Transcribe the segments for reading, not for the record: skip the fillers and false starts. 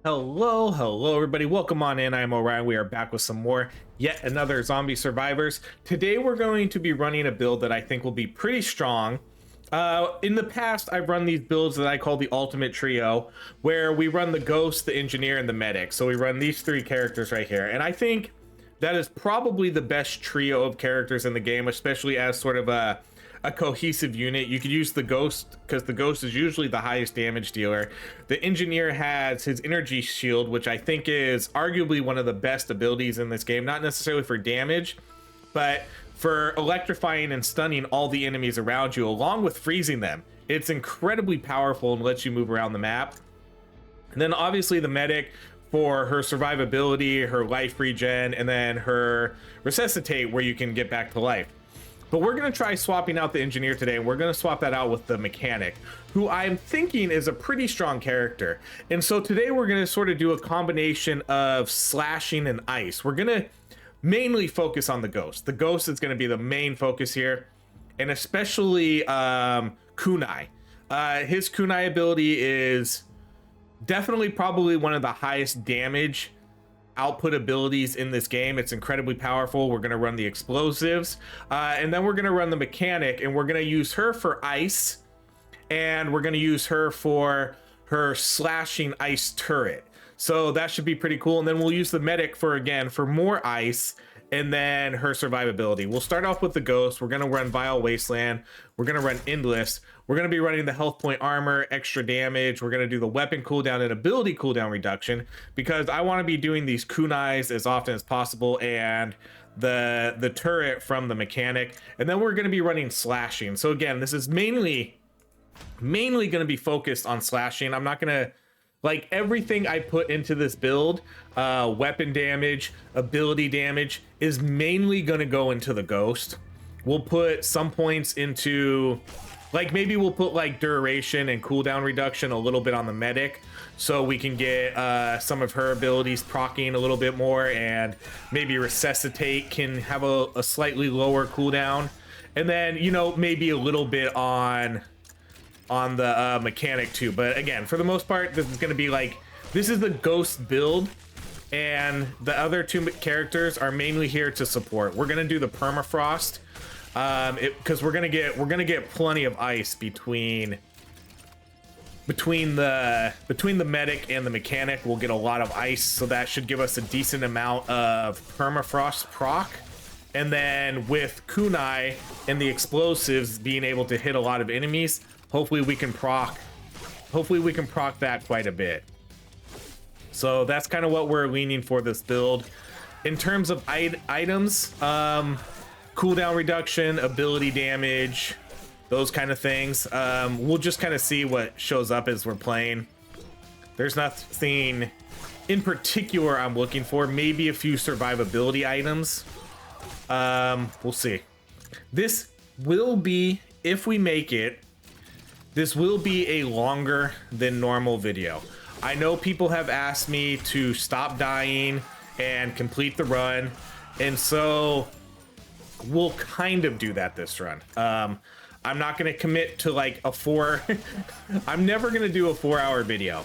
Hello, everybody. Welcome on in. I'm Orion. We are back with some more, yet another zombie survivors. Today, we're going to be running a build that I think will be pretty strong. In the past, I've run these builds that I call the ultimate trio, where we run the ghost, the engineer, and the medic. So we run these three characters right here. And I think that is probably the best trio of characters in the game, especially as sort of a cohesive unit. You could use the ghost because the ghost is usually the highest damage dealer. The engineer has his energy shield, which I think is arguably one of the best abilities in this game, not necessarily for damage, but for electrifying and stunning all the enemies around you along with freezing them. It's incredibly powerful and lets you move around the map. And then obviously the medic for her survivability, her life regen, and then her resuscitate, where you can get back to life. But we're going to try swapping out the engineer today, and we're going to swap that out with the mechanic, who I'm thinking is a pretty strong character. And so today we're going to sort of do a combination of slashing and ice. We're going to mainly focus on the ghost. The ghost is going to be the main focus here, and especially kunai. His kunai ability is definitely probably one of the highest damage output abilities in this game. It's incredibly powerful. We're going to run the explosives, and then we're going to run the mechanic, and we're going to use her for ice, and we're going to use her for her slashing ice turret. So that should be pretty cool. And then we'll use the medic for more ice, and then her survivability. We'll start off with the ghost. We're going to run Vile Wasteland. We're going to run Endless. We're going to be running the health point armor, extra damage. We're going to do the weapon cooldown and ability cooldown reduction, because I want to be doing these kunais as often as possible, and the turret from the mechanic. And then we're going to be running slashing. So again, this is mainly going to be focused on slashing. I'm not going to, like, everything I put into this build, weapon damage, ability damage, is mainly going to go into the ghost. We'll put some points into, like, maybe we'll put like duration and cooldown reduction a little bit on the medic, so we can get some of her abilities proccing a little bit more, and maybe resuscitate can have a slightly lower cooldown. And then, you know, maybe a little bit on the mechanic too. But again, for the most part, this is going to be like, this is the ghost build, and the other two characters are mainly here to support. We're going to do the permafrost because we're going to get plenty of ice between the medic and the mechanic. We'll get a lot of ice, so that should give us a decent amount of permafrost proc. And then with kunai and the explosives being able to hit a lot of enemies, hopefully we can proc that quite a bit. So that's kind of what we're leaning for this build. In terms of items, cooldown reduction, ability damage, those kind of things. We'll just kind of see what shows up as we're playing. There's nothing in particular I'm looking for. Maybe a few survivability items. We'll see. This will be, if we make it, this will be a longer than normal video. I know people have asked me to stop dying and complete the run, and so we'll kind of do that this run. I'm not going to commit to like I'm never going to do a 4-hour video,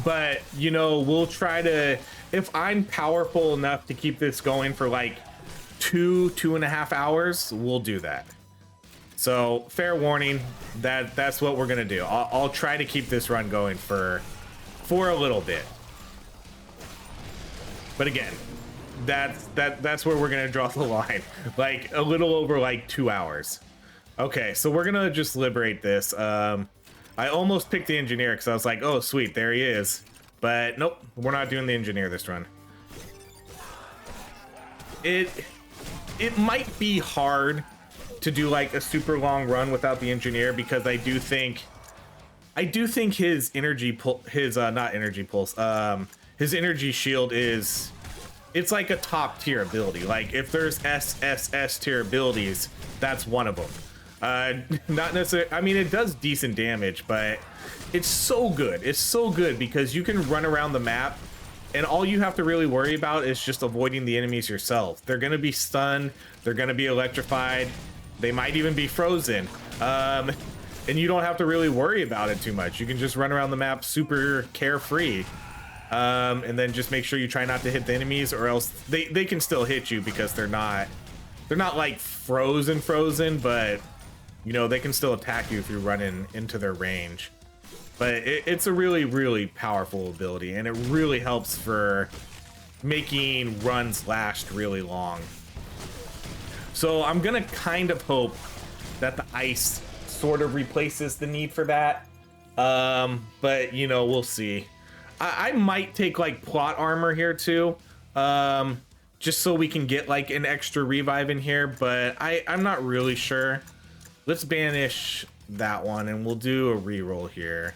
but you know, we'll try to, if I'm powerful enough to keep this going for like 2.5 hours, we'll do that. So fair warning, that's what we're gonna do. I'll try to keep this run going for a little bit, but again, that's where we're gonna draw the line, like a little over like 2 hours. Okay, so we're gonna just liberate this. I almost picked the engineer because I was like, oh sweet, there he is, but nope, we're not doing the engineer this run. It might be hard to do like a super long run without the engineer, because I do think his energy his energy shield is, it's like a top tier ability. Like if there's SSS tier abilities, that's one of them. Not necessarily, I mean, it does decent damage, but it's so good. It's so good because you can run around the map, and all you have to really worry about is just avoiding the enemies yourself. They're gonna be stunned, they're gonna be electrified, they might even be frozen. And you don't have to really worry about it too much. You can just run around the map super carefree. And then just make sure you try not to hit the enemies, or else they can still hit you because they're not like frozen, but you know, they can still attack you if you're running into their range. But it's a really, really powerful ability, and it really helps for making runs last really long. So I'm gonna kind of hope that the ice sort of replaces the need for that. But you know, we'll see. I might take like plot armor here too, just so we can get like an extra revive in here, but I'm not really sure. Let's banish that one and we'll do a reroll here.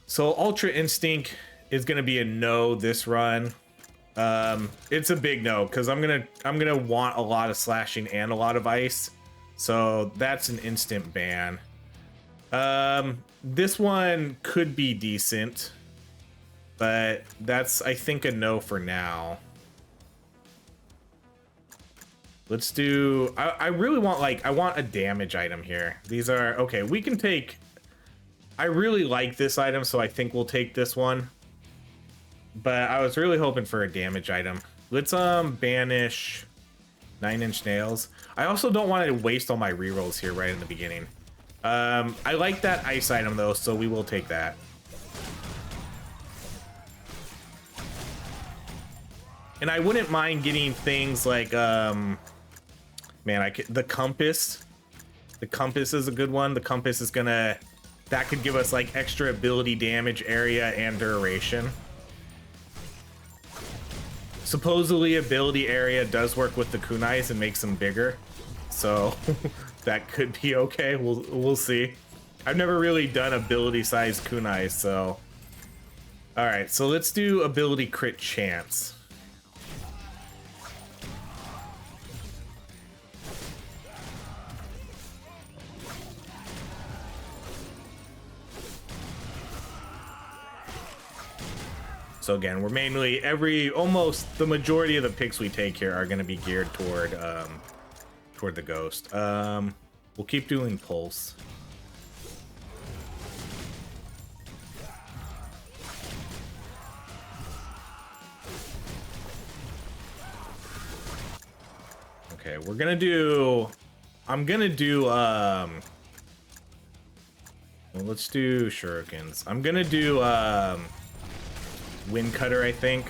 So Ultra Instinct is gonna be a no this run. It's a big no because I'm gonna want a lot of slashing and a lot of ice, so that's an instant ban. This one could be decent, but that's, I think, a no for now. Let's do, I really want, like, I want a damage item here. These are, okay, we can take, I really like this item, so I think we'll take this one. But I was really hoping for a damage item. Let's, banish 9-inch nails. I also don't want to waste all my rerolls here right in the beginning. I like that ice item though, so we will take that. And I wouldn't mind getting things like, man, the compass. The compass is a good one. The compass is gonna, that could give us like extra ability damage, area, and duration. Supposedly ability area does work with the kunais and makes them bigger, so that could be okay. We'll see. I've never really done ability size kunais, so all right. So let's do ability crit chance. So again, we're mainly almost the majority of the picks we take here are going to be geared toward the ghost. We'll keep doing pulse. Okay, we're gonna do, I'm gonna do well, let's do shurikens. I'm gonna do wind cutter, I think.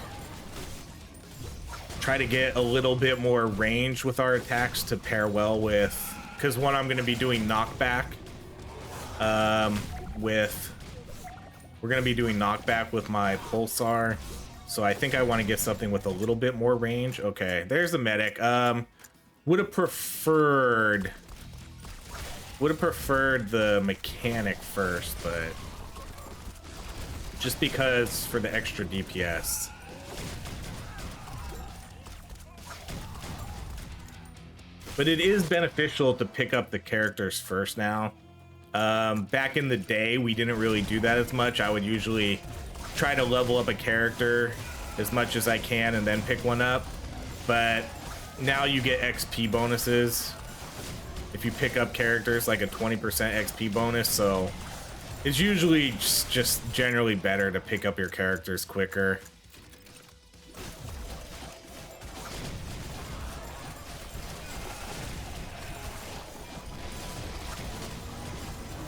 Try to get a little bit more range with our attacks to pair well with, because one, I'm going to be doing knockback we're going to be doing knockback with my pulsar, so I think I want to get something with a little bit more range. Okay, there's the medic. Would have preferred the mechanic first, but just because for the extra DPS. But it is beneficial to pick up the characters first now. Back in the day, we didn't really do that as much. I would usually try to level up a character as much as I can and then pick one up. But now you get XP bonuses if you pick up characters, like a 20% XP bonus, so it's usually just generally better to pick up your characters quicker.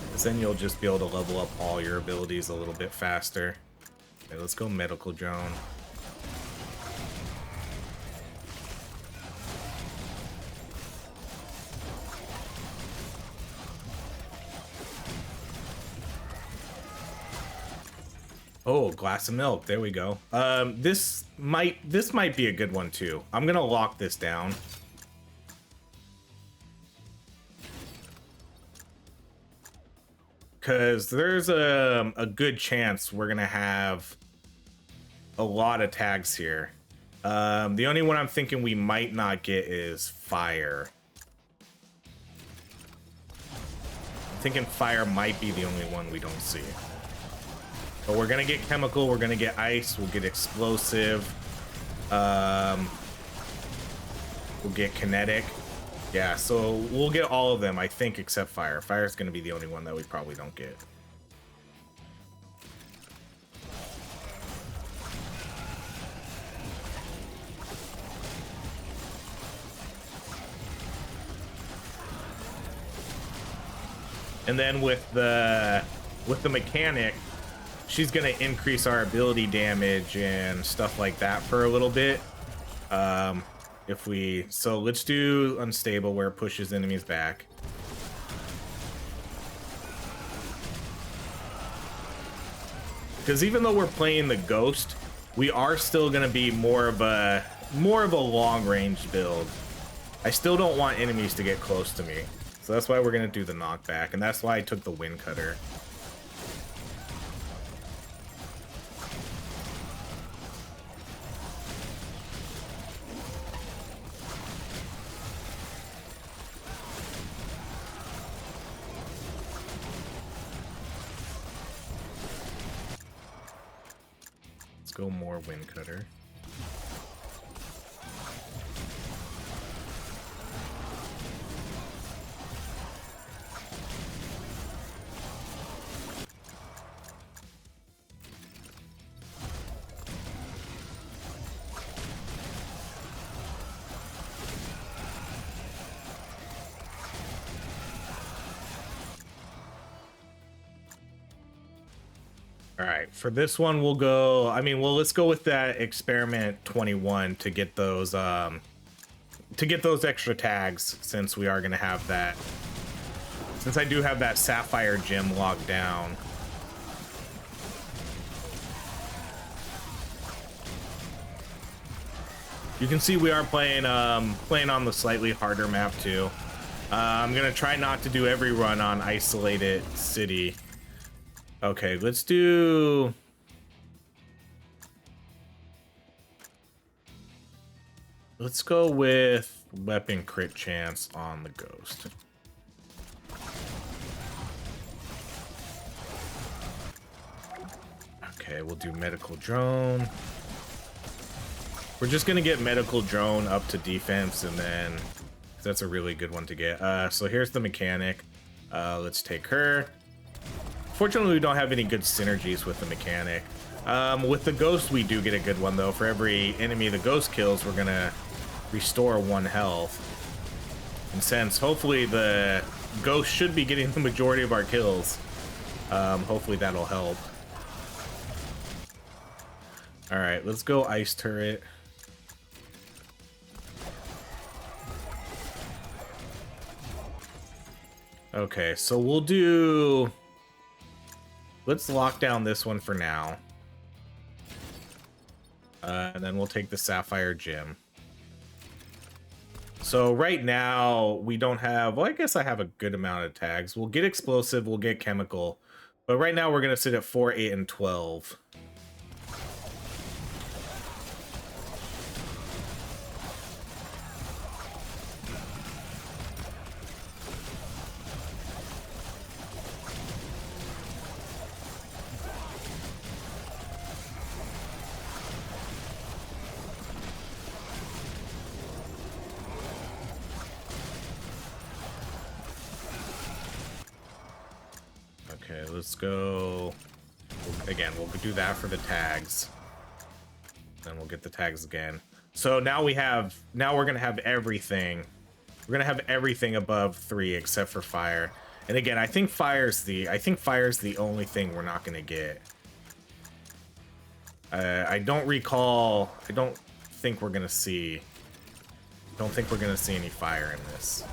Because then you'll just be able to level up all your abilities a little bit faster. Okay, let's go medical drone. Oh, glass of milk. There we go. This might be a good one too. I'm gonna lock this down. Because there's a good chance we're gonna have a lot of tags here. The only one I'm thinking we might not get is fire. I'm thinking fire might be the only one we don't see. But we're gonna get chemical, we're gonna get ice, we'll get explosive, we'll get kinetic. Yeah, so we'll get all of them, I think, except fire. Fire is gonna be the only one that we probably don't get. and then with the mechanic, she's gonna increase our ability damage and stuff like that for a little bit. So let's do unstable, where it pushes enemies back. Because even though we're playing the ghost, we are still gonna be more of a long range build. I still don't want enemies to get close to me, so that's why we're gonna do the knockback, and that's why I took the wind cutter. Go more wind cutter. All right, for this one we'll go, let's go with that experiment 21 to get those extra tags, since we are going to have that, since I do have that sapphire gem locked down. You can see we are playing on the slightly harder map too. I'm going to try not to do every run on isolated city. Okay, let's go with weapon crit chance on the ghost. Okay, we'll do medical drone. We're just gonna get medical drone up to defense, and then that's a really good one to get. So here's the mechanic. Let's take her. Fortunately, we don't have any good synergies with the mechanic. With the ghost, we do get a good one, though. For every enemy the ghost kills, we're gonna restore 1 health. And since hopefully the ghost should be getting the majority of our kills, hopefully that'll help. All right, let's go ice turret. Okay, so we'll do... Let's lock down this one for now. And then we'll take the Sapphire Gem. So right now, we don't have... Well, I guess I have a good amount of tags. We'll get Explosive, we'll get Chemical. But right now, we're going to sit at 4, 8, and 12. Okay, let's go. Again, we'll do that for the tags. Then we'll get the tags again. So now we're gonna have everything. We're gonna have everything above 3 except for fire. And again, I think fire's the only thing we're not gonna get. I don't think we're gonna see any fire in this.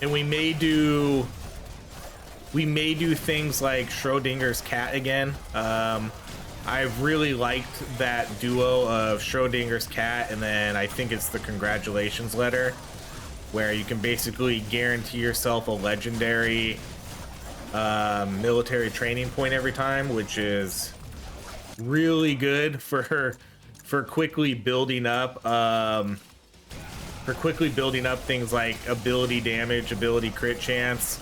And we may do things like Schrodinger's cat again. I've really liked that duo of Schrodinger's cat, and then I think it's the congratulations letter, where you can basically guarantee yourself a legendary military training point every time, which is really good for quickly building up things like ability damage, ability crit chance,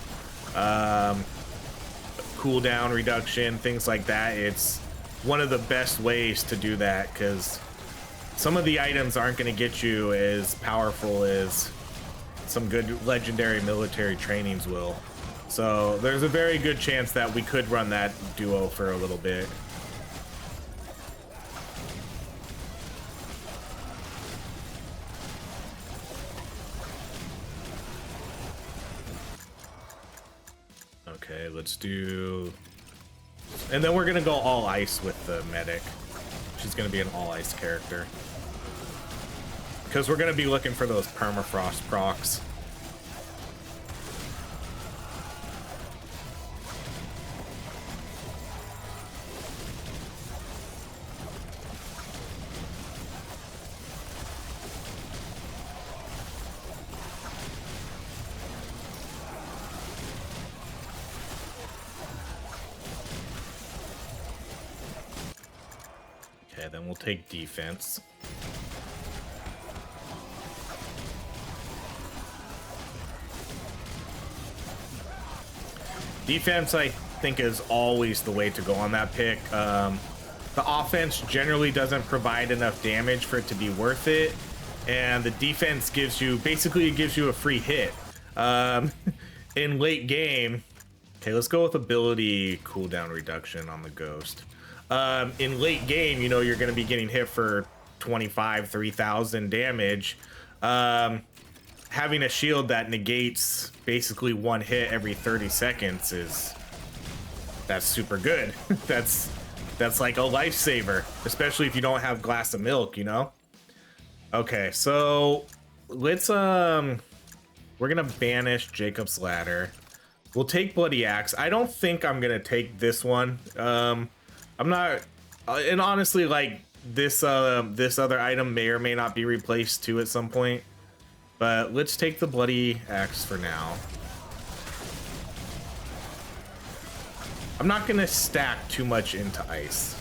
cooldown reduction, things like that. It's one of the best ways to do that, because some of the items aren't going to get you as powerful as some good legendary military trainings will. So there's a very good chance that we could run that duo for a little bit. Okay, let's do... And then we're gonna go all ice with the medic. She's gonna be an all ice character. Because we're gonna be looking for those permafrost procs. Okay, then we'll take defense. Defense, I think, is always the way to go on that pick. The offense generally doesn't provide enough damage for it to be worth it, and the defense gives you, basically, it gives you a free hit. In late game, okay, let's go with ability cooldown reduction on the ghost. In late game, you know, you're going to be getting hit for 3,000 damage. Having a shield that negates basically one hit every 30 seconds that's super good. that's like a lifesaver, especially if you don't have glass of milk, you know? Okay, so let's we're gonna banish Jacob's Ladder. We'll take Bloody Axe. I don't think I'm gonna take this one. I'm not, and honestly, like this other item may or may not be replaced too at some point. But let's take the Bloody Axe for now. I'm not gonna stack too much into ice.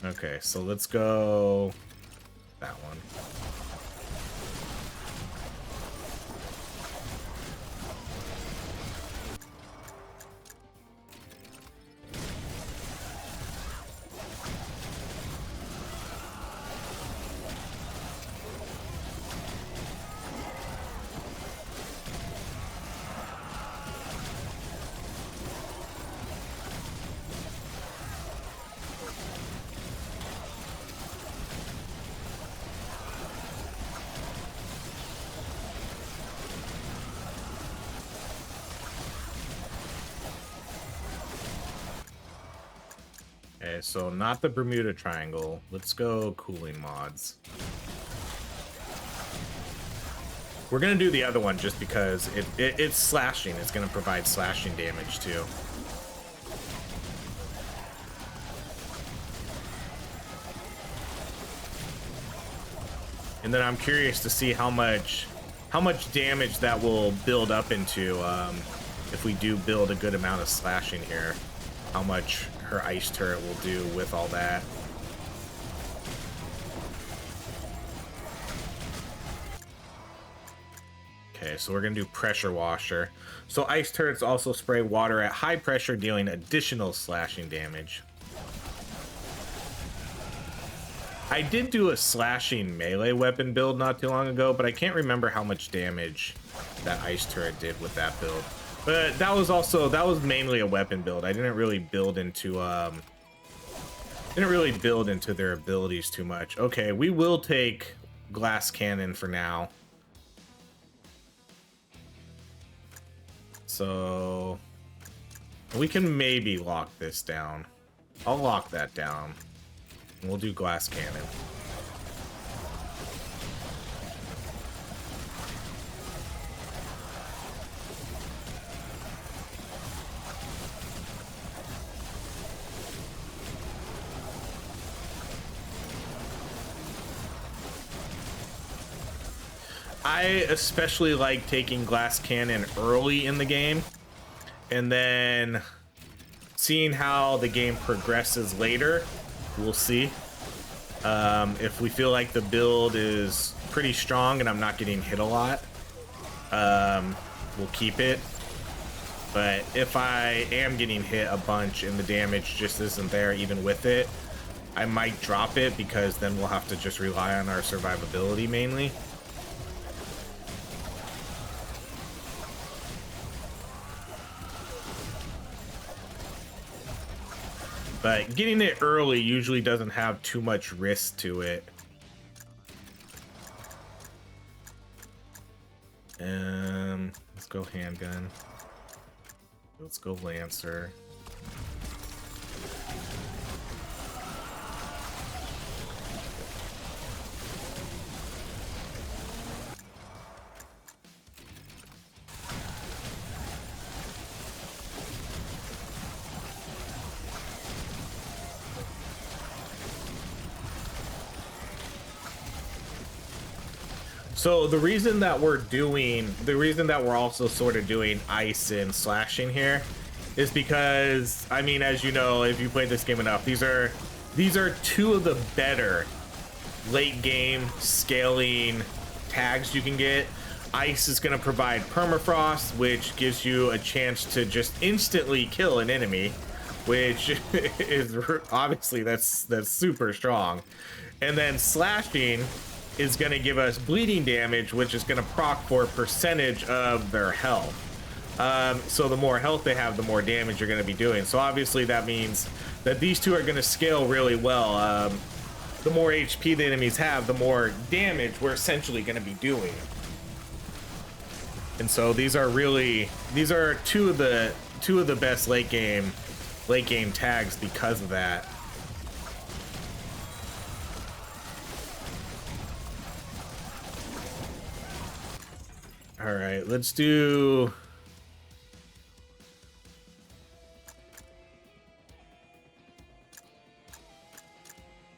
Okay, so let's go that one. Okay, so not the Bermuda Triangle. Let's go cooling mods. We're gonna do the other one just because it's slashing. It's gonna provide slashing damage too. And then I'm curious to see how much damage that will build up into if we do build a good amount of slashing here. How much her ice turret will do with all that. Okay, so we're gonna do pressure washer. So ice turrets also spray water at high pressure, dealing additional slashing damage. I did do a slashing melee weapon build not too long ago, but I can't remember how much damage that ice turret did with that build. But that was mainly a weapon build. I didn't really build into their abilities too much. Okay, we will take glass cannon for now. So we can maybe lock this down. I'll lock that down. And we'll do glass cannon. I especially like taking glass cannon early in the game and then seeing how the game progresses later. We'll see. If we feel like the build is pretty strong and I'm not getting hit a lot, we'll keep it. But if I am getting hit a bunch and the damage just isn't there even with it, I might drop it, because then we'll have to just rely on our survivability mainly. But getting it early usually doesn't have too much risk to it. Let's go handgun. Let's go Lancer. So the reason that we're also sort of doing ice and slashing here is because, I mean, as you know, if you played this game enough, these are two of the better late game scaling tags you can get. Ice is going to provide permafrost, which gives you a chance to just instantly kill an enemy, which is obviously that's super strong. And then slashing is going to give us bleeding damage, which is going to proc for a percentage of their health. So the more health they have, the more damage you're going to be doing. So obviously that means that these two are going to scale really well. The more HP the enemies have, the more damage we're essentially going to be doing. And so these are two of the best late game tags because of that. All right, let's do...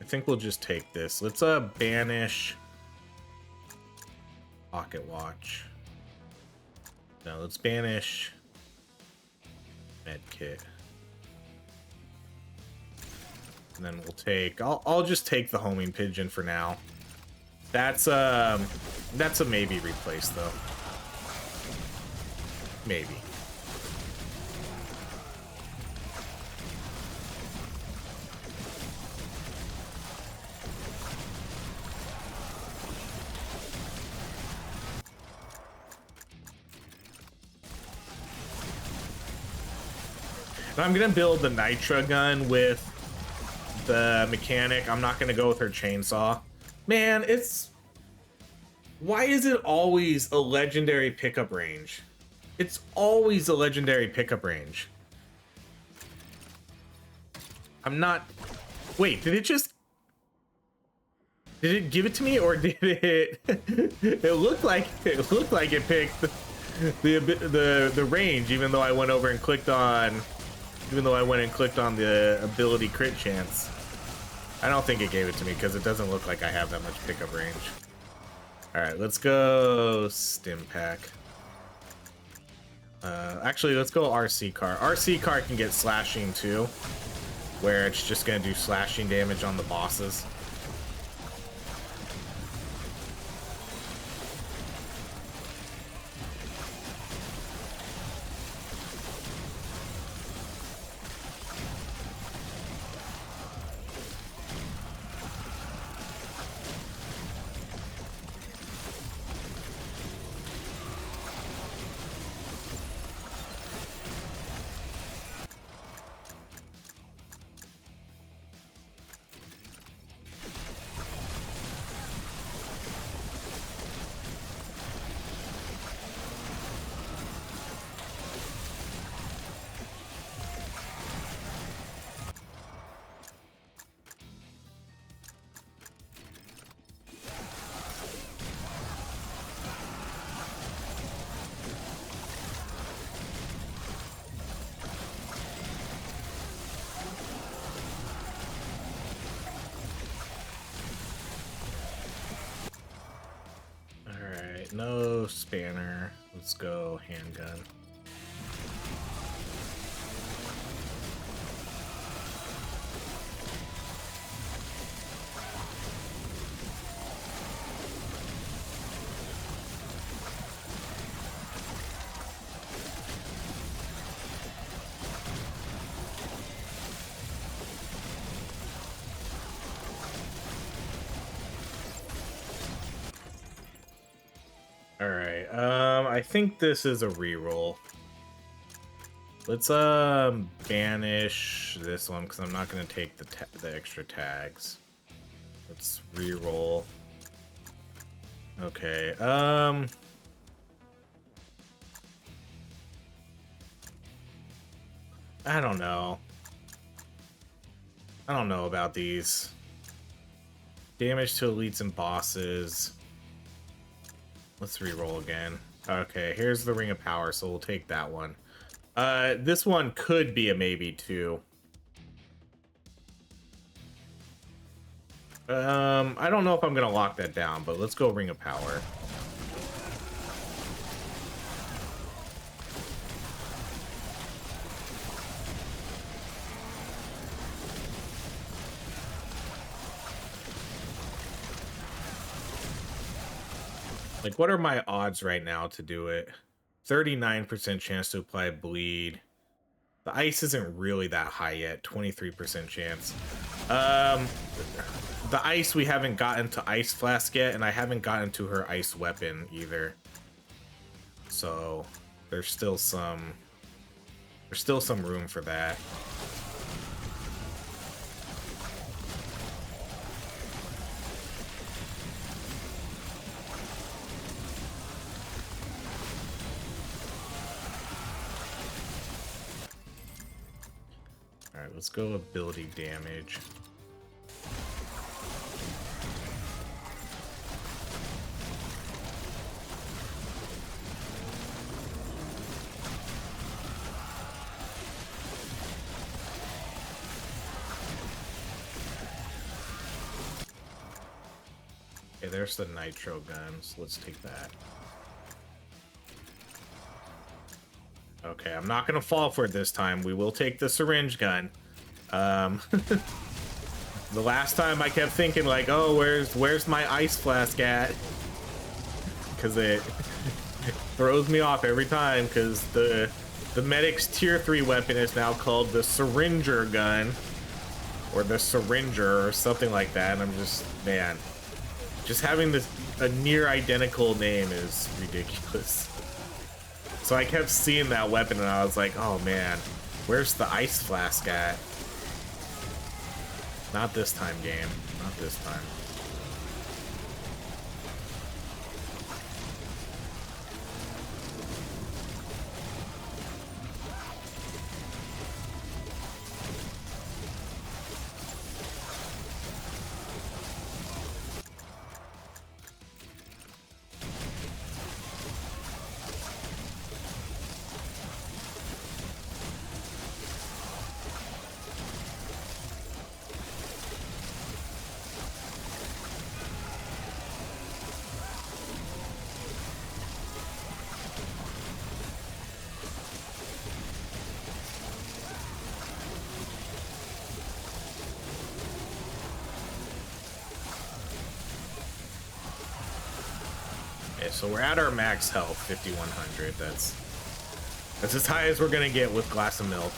I think we'll just take this. Let's banish Pocket Watch. No, let's banish Medkit. And then we'll take... I'll just take the Homing Pigeon for now. That's a maybe replace, though. Maybe. And I'm gonna build the Nitra gun with the mechanic. I'm not gonna go with her chainsaw. Man, why is it always a legendary pickup range? It's always a legendary pickup range. I'm not... Wait, did it give it to me, or did it... it looked like it picked the range, even though I went over and clicked on... Even though I went and clicked on the ability crit chance. I don't think it gave it to me, because it doesn't look like I have that much pickup range. Alright, let's go Stim Pack. Actually, let's go RC car. RC car can get slashing too, where it's just gonna do slashing damage on the bosses. No spanner. Let's go handgun. All right. I think this is a reroll. Let's banish this one because I'm not gonna take the extra tags. Let's reroll. Okay. I don't know. I don't know about these. Damage to elites and bosses. Let's reroll again. Okay, here's the Ring of Power, so we'll take that one. This one could be a maybe too. I don't know if I'm gonna lock that down, but let's go Ring of Power. Like, what are my odds right now to do it? 39% chance to apply bleed. The ice isn't really that high yet. 23% chance. The ice, we haven't gotten to Ice Flask yet, and I haven't gotten to her ice weapon either. So there's still some room for that. All right, let's go ability damage. Okay, there's the nitro guns. Let's take that. Okay, I'm not gonna fall for it this time. We will take the syringe gun. The last time I kept thinking like, oh, where's my ice flask at? Because it throws me off every time. Because the medic's tier 3 weapon is now called the syringer gun, or the syringer, or something like that. And I'm just, man, just having a near identical name is ridiculous. So I kept seeing that weapon and I was like, oh man, where's the ice flask at? Not this time, game. Not this time. So we're at our max health, 5100. That's as high as we're gonna get with Glass of Milk.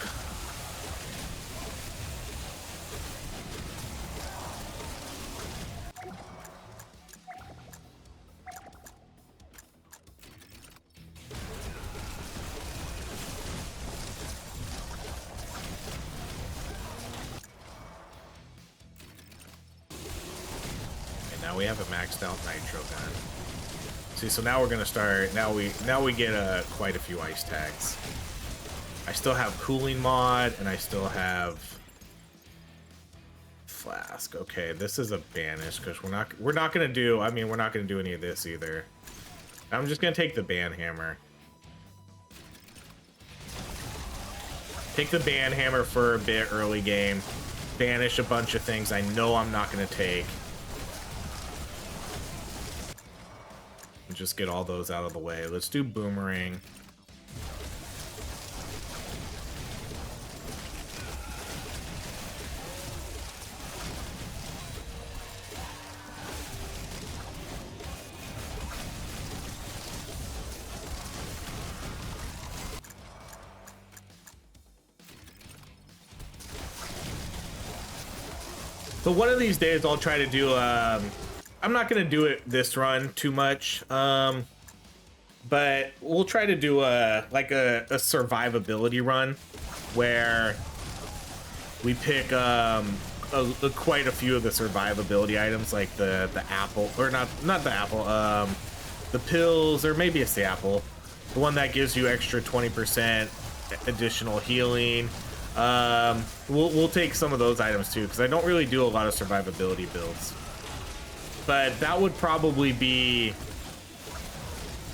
And now we have a maxed out nitro gun. See, so now we're gonna start. Now we get quite a few ice tags. I still have cooling mod, and I still have flask. Okay, this is a banish because we're not gonna do. I mean, we're not gonna do any of this either. I'm just gonna take the ban hammer. Take the ban hammer for a bit early game. Banish a bunch of things I know I'm not gonna take. Just get all those out of the way. Let's do boomerang. So one of these days I'll try to do I'm not gonna do it this run too much. but we'll try to do a survivability run where we pick quite a few of the survivability items, like the apple, or not the apple, the pills, or maybe it's the apple, the one that gives you extra 20% additional healing. We'll take some of those items too, because I don't really do a lot of survivability builds. But that would probably be,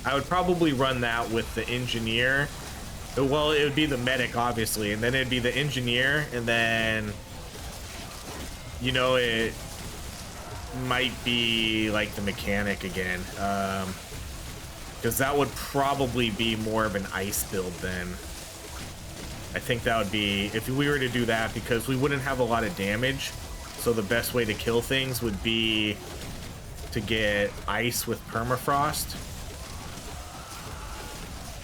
I would probably run that with the engineer. Well, it would be the medic, obviously, and then it'd be the engineer, and then, you know, it might be like the mechanic again, because that would probably be more of an ice build then. I think that would be, if we were to do that, because we wouldn't have a lot of damage, so the best way to kill things would be to get ice with permafrost.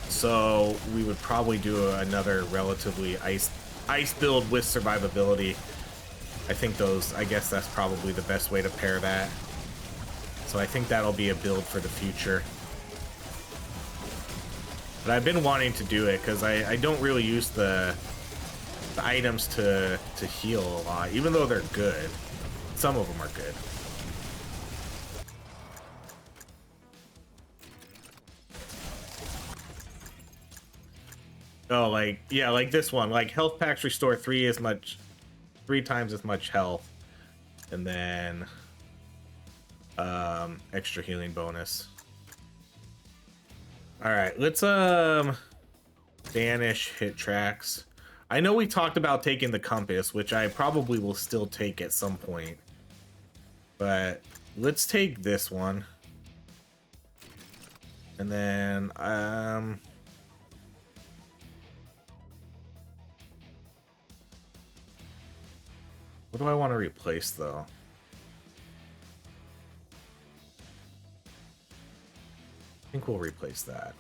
So we would probably do another relatively ice build with survivability. I guess that's probably the best way to pair that. So I think that'll be a build for the future. But I've been wanting to do it because I don't really use the items to heal a lot, even though they're good. Some of them are good. Oh, like, yeah, like this one. Like, health packs restore 3 times as much health. And then extra healing bonus. Alright, let's banish hit tracks. I know we talked about taking the compass, which I probably will still take at some point. But let's take this one. And then what do I want to replace, though? I think we'll replace that.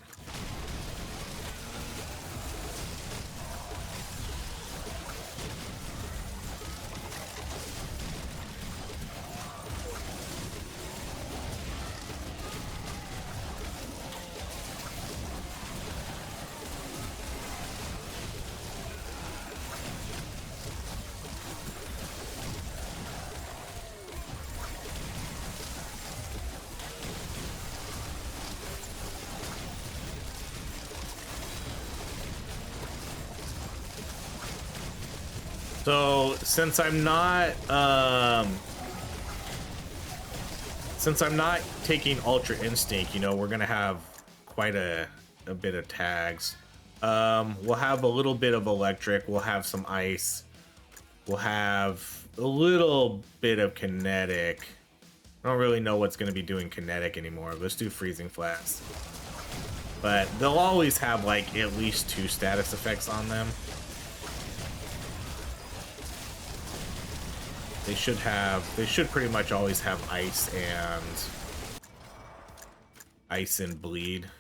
So since I'm not taking Ultra Instinct, you know, we're gonna have quite a bit of tags. We'll have a little bit of electric, we'll have some ice, we'll have a little bit of kinetic. I don't really know what's gonna be doing kinetic anymore. Let's do freezing flats. But they'll always have like at least 2 status effects on them. They should pretty much always have ice and bleed.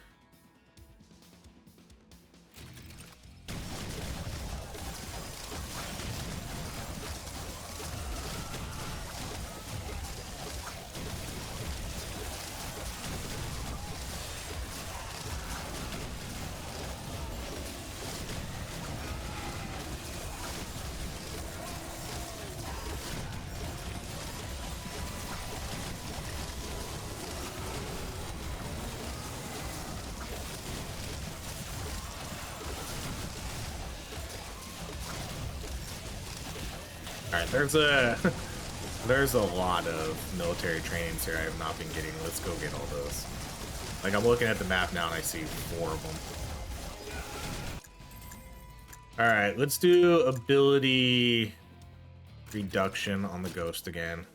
Alright, there's a lot of military trainings here I have not been getting. Let's go get all those. Like, I'm looking at the map now and I see 4 of them. Alright, let's do ability reduction on the ghost again.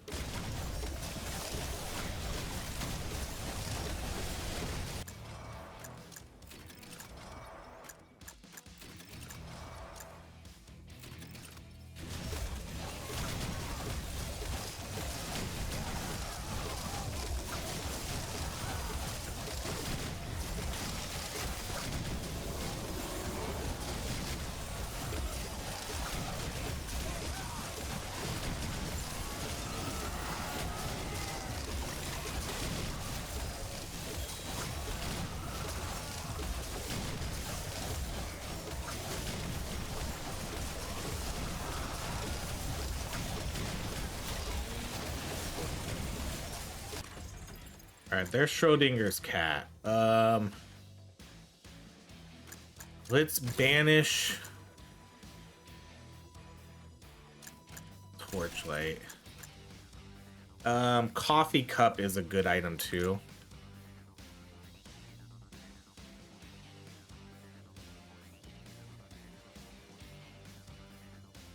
All right, there's Schrodinger's cat. Let's banish Torchlight. Coffee cup is a good item too.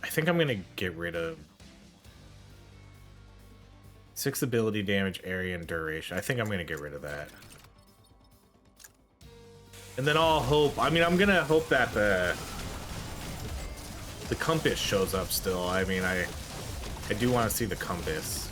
I think I'm gonna get rid of 6 ability damage, area, and duration. I think I'm gonna get rid of that. And then I'll hope, I mean, I'm gonna hope that the compass shows up still. I mean, I do want to see the compass.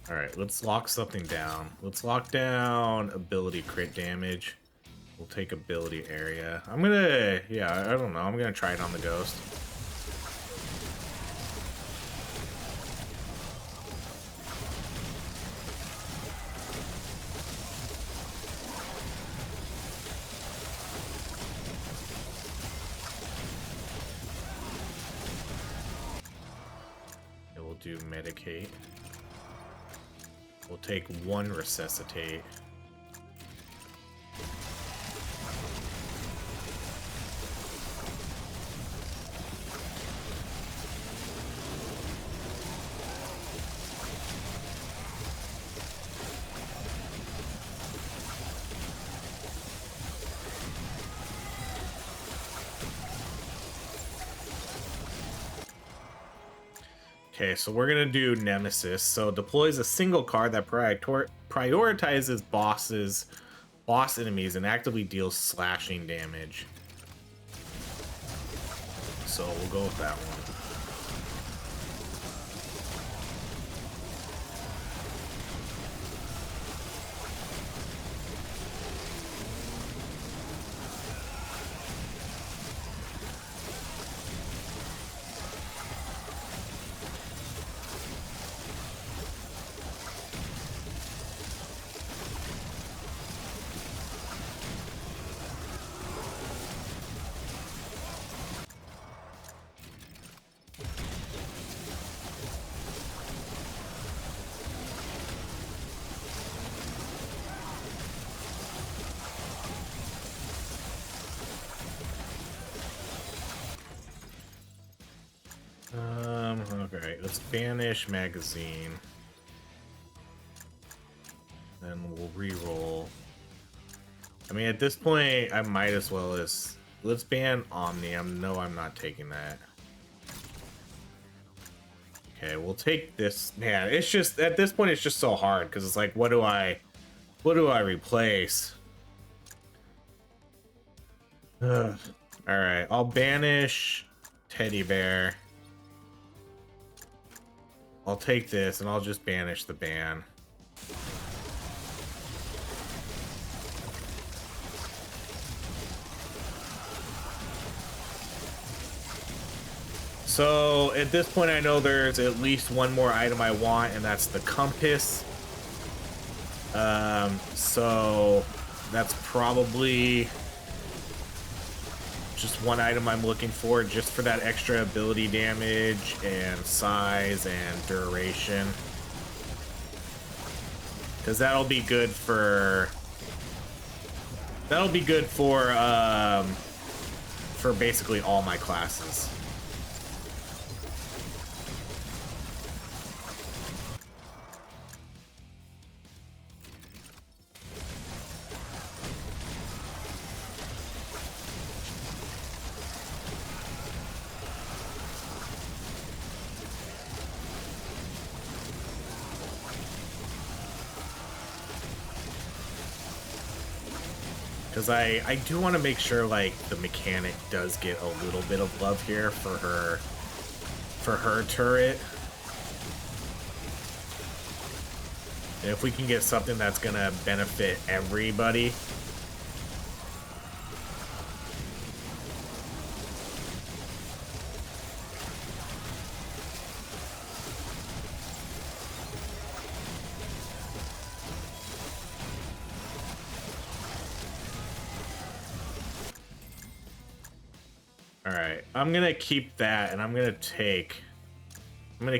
All right, let's lock something down. Let's lock down ability crit damage. We'll take ability area. I'm gonna, yeah, I don't know. I'm gonna try it on the ghost. And we'll do medicate. We'll take 1 resuscitate. Okay, so we're gonna do Nemesis. So deploys a single card that prioritizes boss enemies and actively deals slashing damage. So we'll go with that one. Okay, let's banish magazine. Then we'll re-roll. I mean, at this point, I might as well as... Let's ban Omni. No, I'm not taking that. Okay, we'll take this. Man, it's just... At this point, it's just so hard, because it's like, what do I replace? Alright, I'll banish Teddy Bear. I'll take this, and I'll just banish the ban. So, at this point, I know there's at least one more item I want, and that's the compass. So, that's probably just one item I'm looking for, just for that extra ability damage and size and duration, because that'll be good for basically all my classes. Because I do want to make sure, like, the mechanic does get a little bit of love here for her turret. And if we can get something that's gonna benefit everybody, All right, I'm gonna keep that, and I'm gonna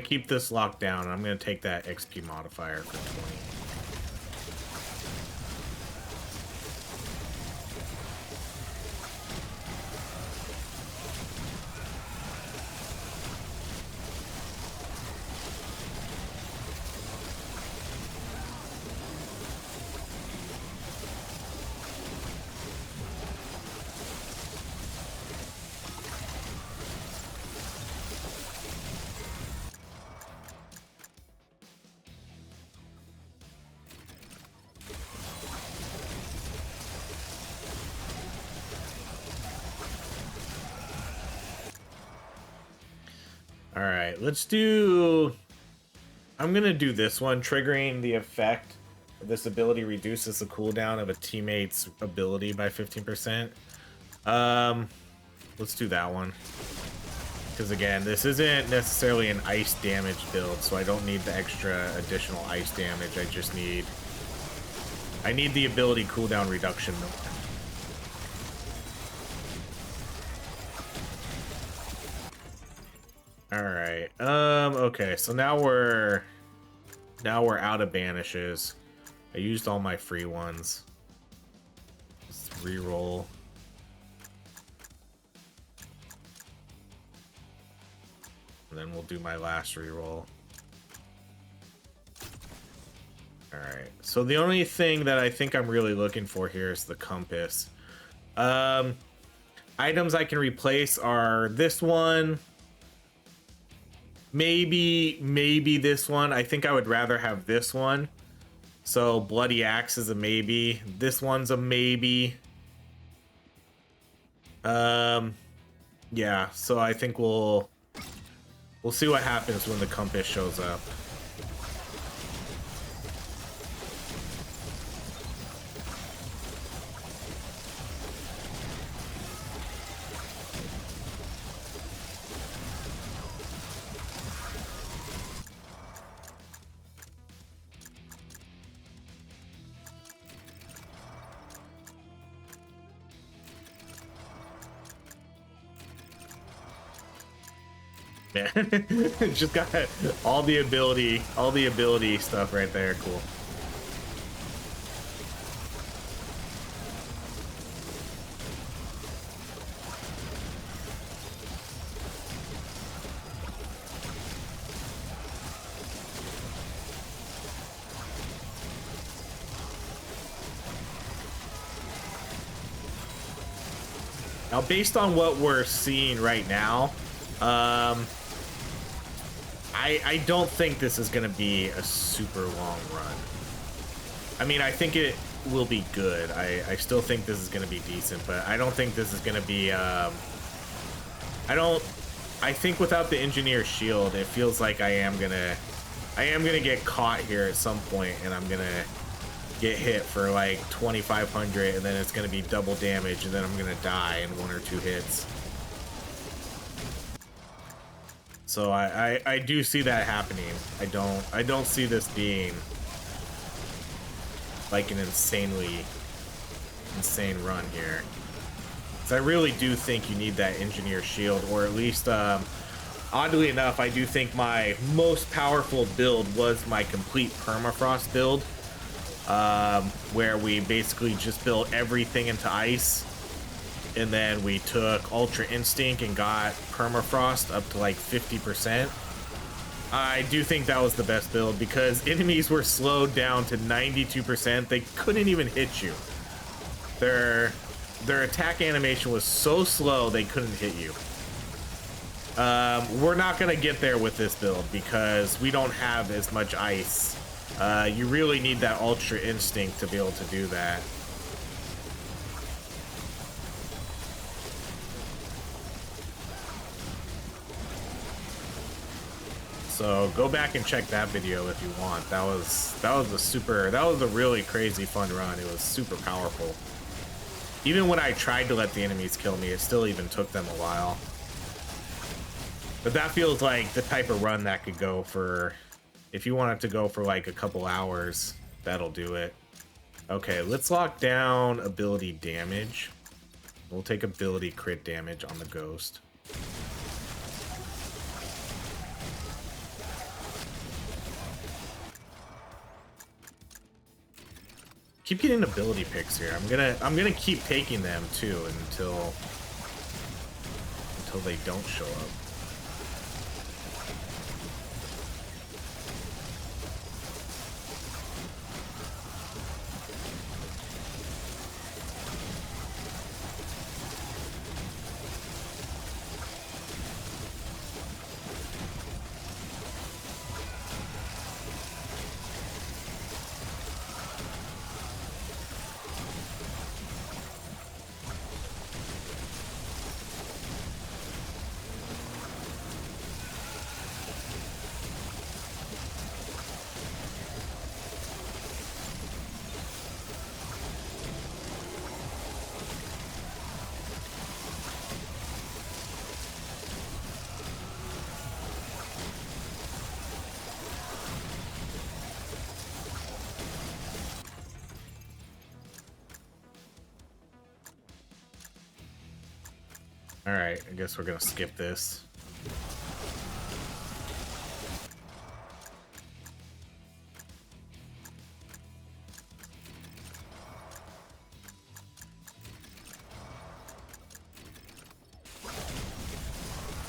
keep this locked down, and I'm gonna take that XP modifier for 20. All right, let's do... I'm gonna do this one. Triggering the effect of this ability reduces the cooldown of a teammate's ability by 15%. Let's do that one. Because again, this isn't necessarily an ice damage build, so I don't need the extra additional ice damage. I need the ability cooldown reduction. All right. Okay, so now we're out of banishes. I used all my free ones. Let's reroll. And then we'll do my last reroll. All right. So the only thing that I think I'm really looking for here is the compass. Items I can replace are this one. Maybe this one. I think I would rather have this one. So Bloody Axe is a maybe. This one's a maybe. Yeah, so I think we'll see what happens when the compass shows up. Man, just got all the ability stuff right there. Cool. Now, based on what we're seeing right now, I don't think this is going to be a super long run. I mean, I think it will be good. I still think this is going to be decent, but I don't think this is going to be... I think without the engineer shield, it feels like I am gonna get caught here at some point, and I'm gonna get hit for like 2,500, and then it's gonna be double damage, and then I'm gonna die in 1 or 2 hits. So I do see that happening. I don't see this being like an insane run here. So I really do think you need that engineer shield, or at least oddly enough, I do think my most powerful build was my complete permafrost build, where we basically just built everything into ice, and then we took Ultra Instinct and got permafrost up to like 50%. I do think that was the best build because enemies were slowed down to 92%. They couldn't even hit you. Their attack animation was so slow they couldn't hit you. We're not gonna get there with this build because we don't have as much ice. You really need that Ultra Instinct to be able to do that. So go back and check that video if you want. That was a really crazy fun run. It was super powerful. Even when I tried to let the enemies kill me, it still even took them a while. But that feels like the type of run that could go for, if you want it to go for like a couple hours, that'll do it. Okay, let's lock down ability damage. We'll take ability crit damage on the ghost. Keep getting ability picks here. I'm gonna keep taking them too until they don't show up. Alright, I guess we're gonna skip this.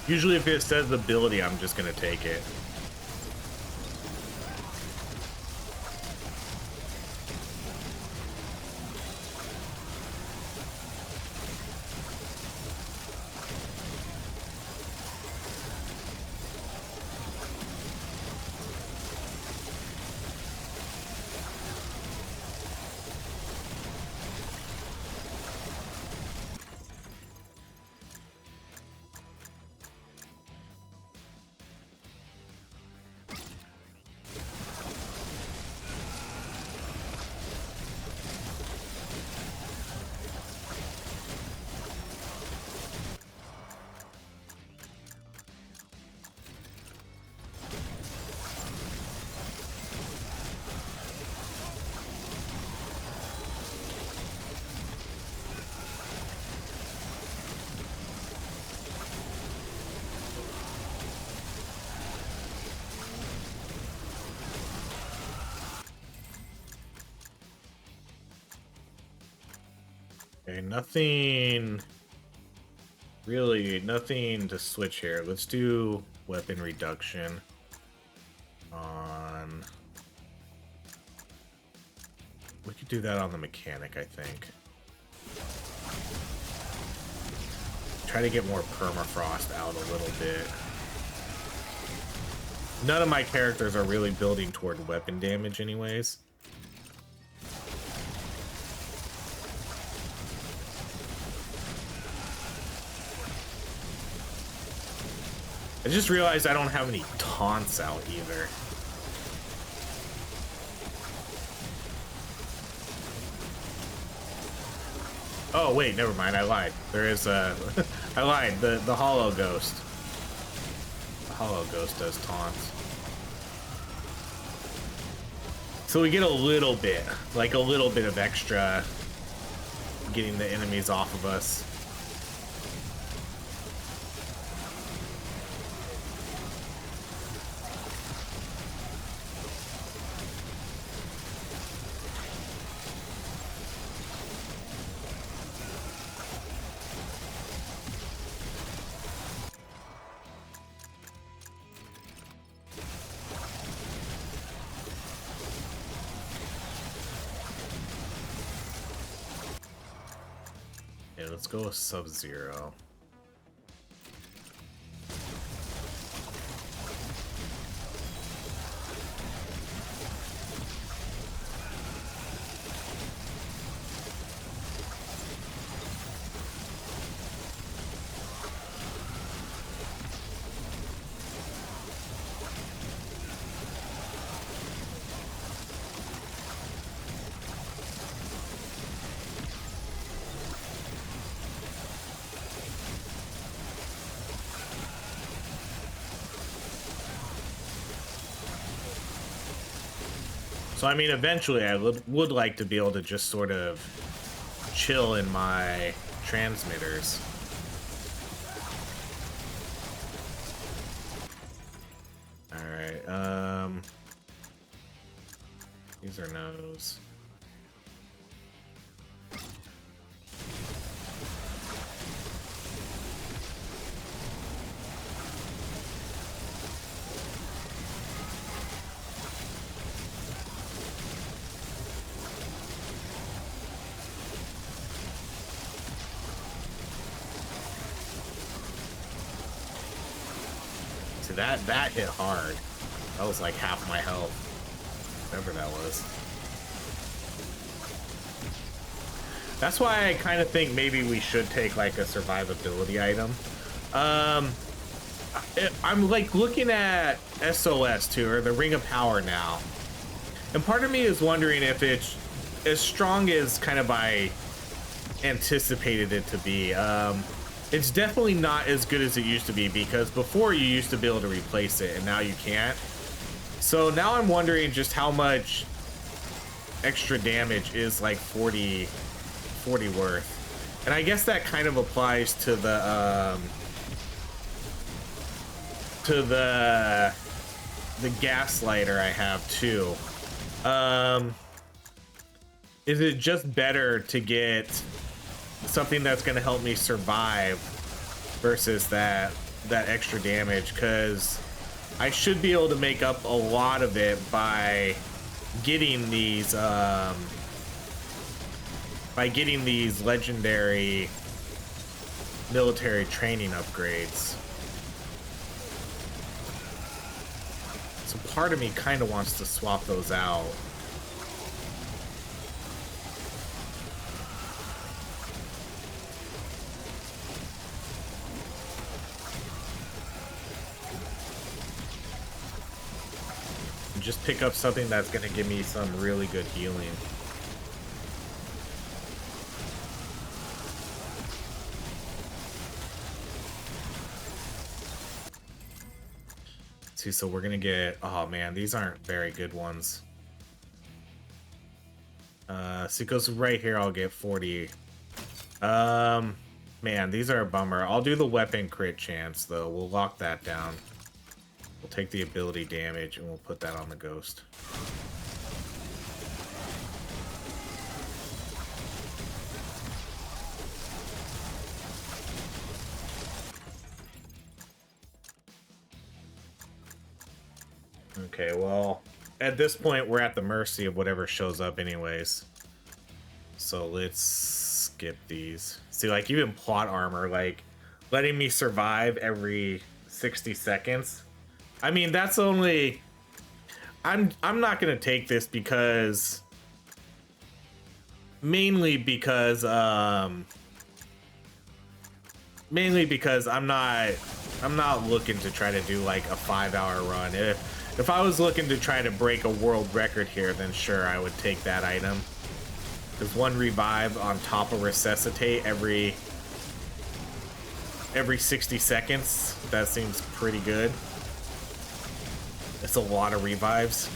Usually if it says ability, I'm just gonna take it. Okay, nothing to switch here. Let's do weapon reduction on... We could do that on the mechanic, I think. Try to get more permafrost out a little bit. None of my characters are really building toward weapon damage anyways. I just realized I don't have any taunts out either. Oh wait, never mind, I lied. There is a... I lied, the hollow ghost. The hollow ghost does taunts. So we get a little bit, like a little bit of extra getting the enemies off of us. Let's go with Sub-Zero. So I mean, eventually I would like to be able to just sort of chill in my transmitters. Alright, these are no's. So that hit hard. That was like half my health. Whatever that was. That's why I kind of think maybe we should take like a survivability item. I'm like looking at SOS too, or the Ring of Power now. And part of me is wondering if it's as strong as kind of I anticipated it to be. It's definitely not as good as it used to be, because before you used to be able to replace it and now you can't. So now I'm wondering just how much extra damage is like 40 worth. And I guess that kind of applies to the gaslighter I have too. Is it just better to get something that's going to help me survive versus that extra damage? Because I should be able to make up a lot of it by getting these legendary military training upgrades. So part of me kind of wants to swap those out. Just pick up something that's going to give me some really good healing. See, so we're going to get... Oh, man, these aren't very good ones. So it goes right here, I'll get 40. Man, these are a bummer. I'll do the weapon crit chance, though. We'll lock that down. We'll take the ability damage and we'll put that on the ghost. Okay, well, at this point we're at the mercy of whatever shows up anyways. So let's skip these. See, like even plot armor, like letting me survive every 60 seconds. I mean, that's only... I'm not gonna take this because... Mainly because I'm not looking to try to do like a 5-hour run. If I was looking to try to break a world record here, then sure, I would take that item. There's one revive on top of resuscitate every 60 seconds. That seems pretty good. It's a lot of revives.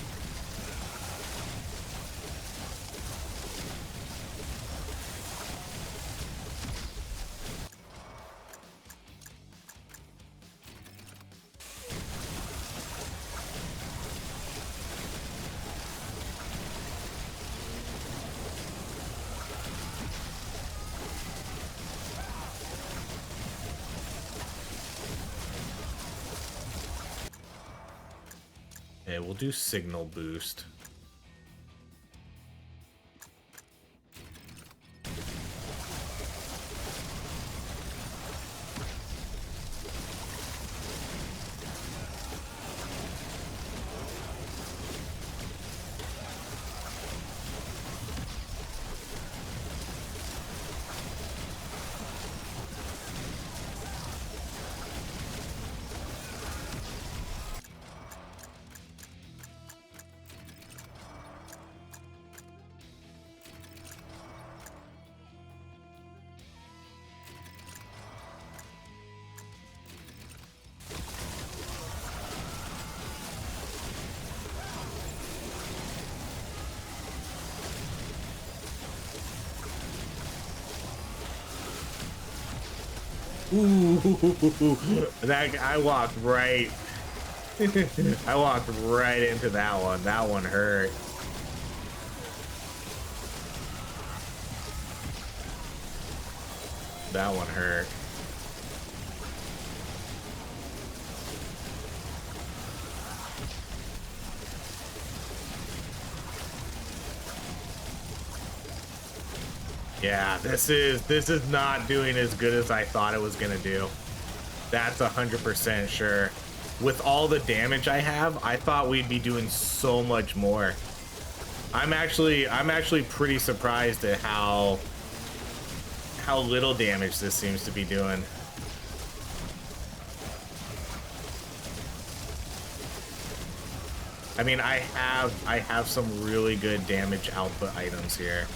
Okay, we'll do signal boost. Ooh, that I walked right. I walked right into that one. That one hurt. That one hurt. Yeah, this is not doing as good as I thought it was gonna do. That's 100% sure. With all the damage I have, I thought we'd be doing so much more. I'm actually pretty surprised at how little damage this seems to be doing. I mean, I have some really good damage output items here.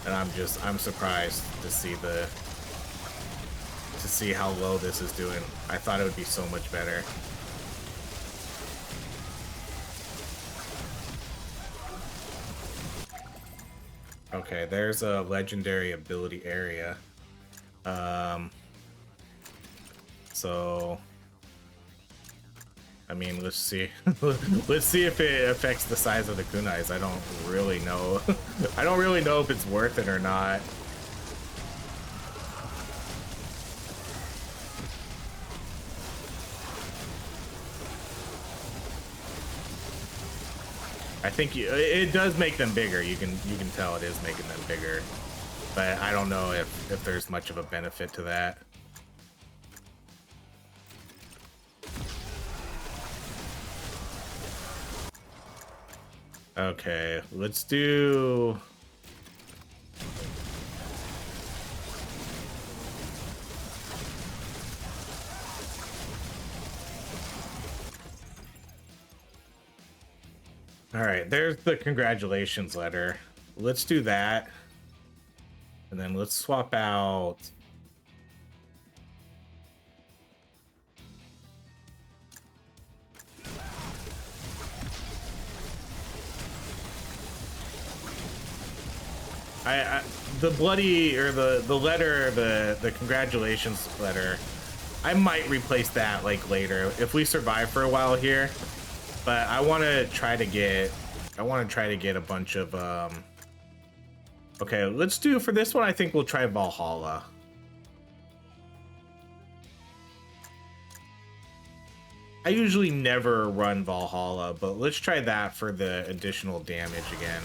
And I'm surprised to see how low this is doing. I thought it would be so much better. Okay, there's a legendary ability area. So I mean, let's see. Let's see if it affects the size of the kunais. I don't really know. I don't really know if it's worth it or not. I think it does make them bigger. You can tell it is making them bigger, but I don't know if there's much of a benefit to that. Okay, let's do. All right, there's the congratulations letter. Let's do that. And then let's swap out. The bloody, or the letter, the congratulations letter, I might replace that like later if we survive for a while here. But I want to try to get a bunch of okay, let's do, for this one I think we'll try Valhalla. I usually never run Valhalla, but let's try that for the additional damage again.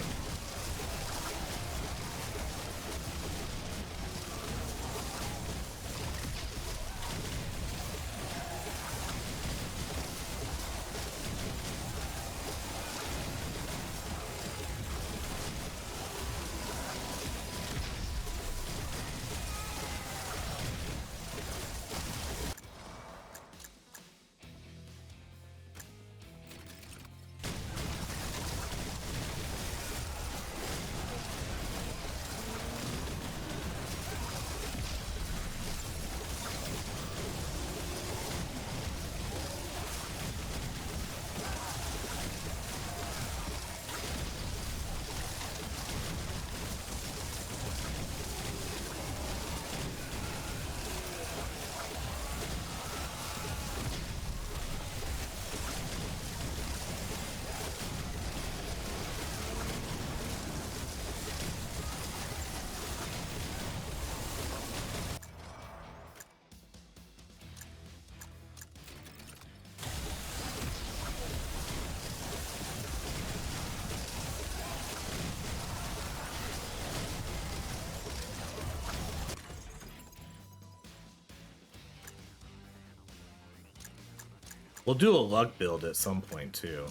We'll do a luck build at some point too.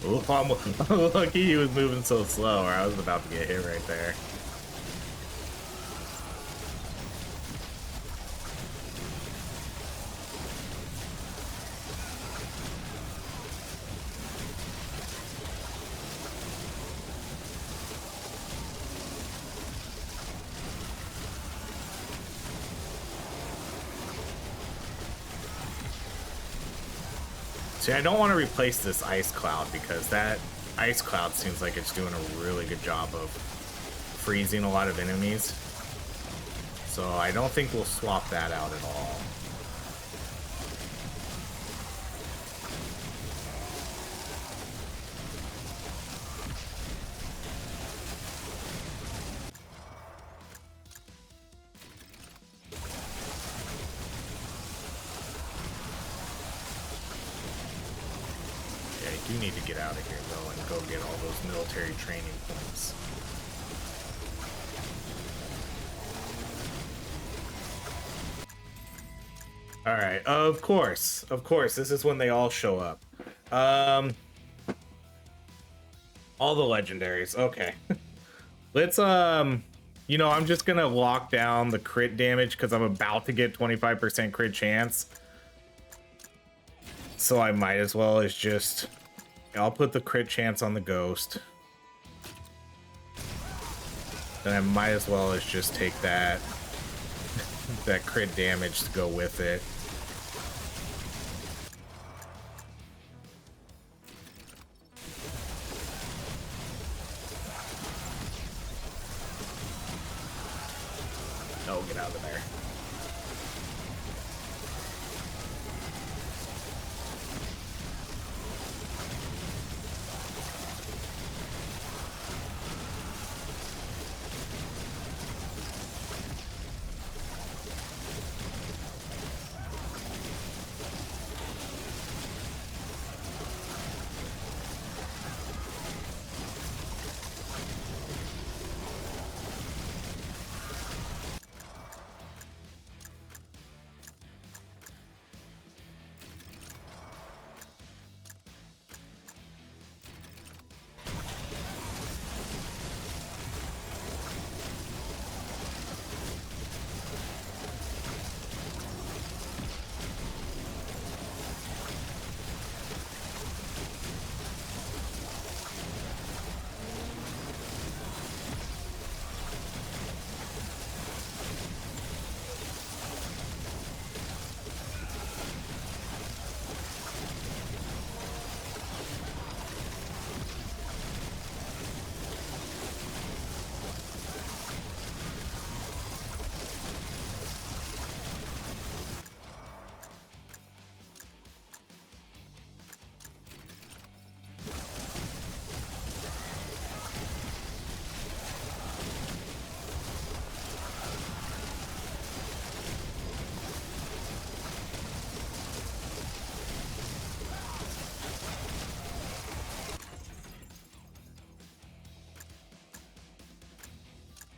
Oh, I'm lucky he was moving so slow, or I was about to get hit right there. See, I don't want to replace this ice cloud because that ice cloud seems like it's doing a really good job of freezing a lot of enemies. So I don't think we'll swap that out at all. Yeah, I do need to get out of here though and go get all those military training points. All right, of course, this is when they all show up. All the legendaries, okay. Let's, you know, I'm just gonna lock down the crit damage because I'm about to get 25% crit chance. So I might as well as just, I'll put the crit chance on the ghost. Then I might as well as just take that, that crit damage to go with it. Oh, get out of there.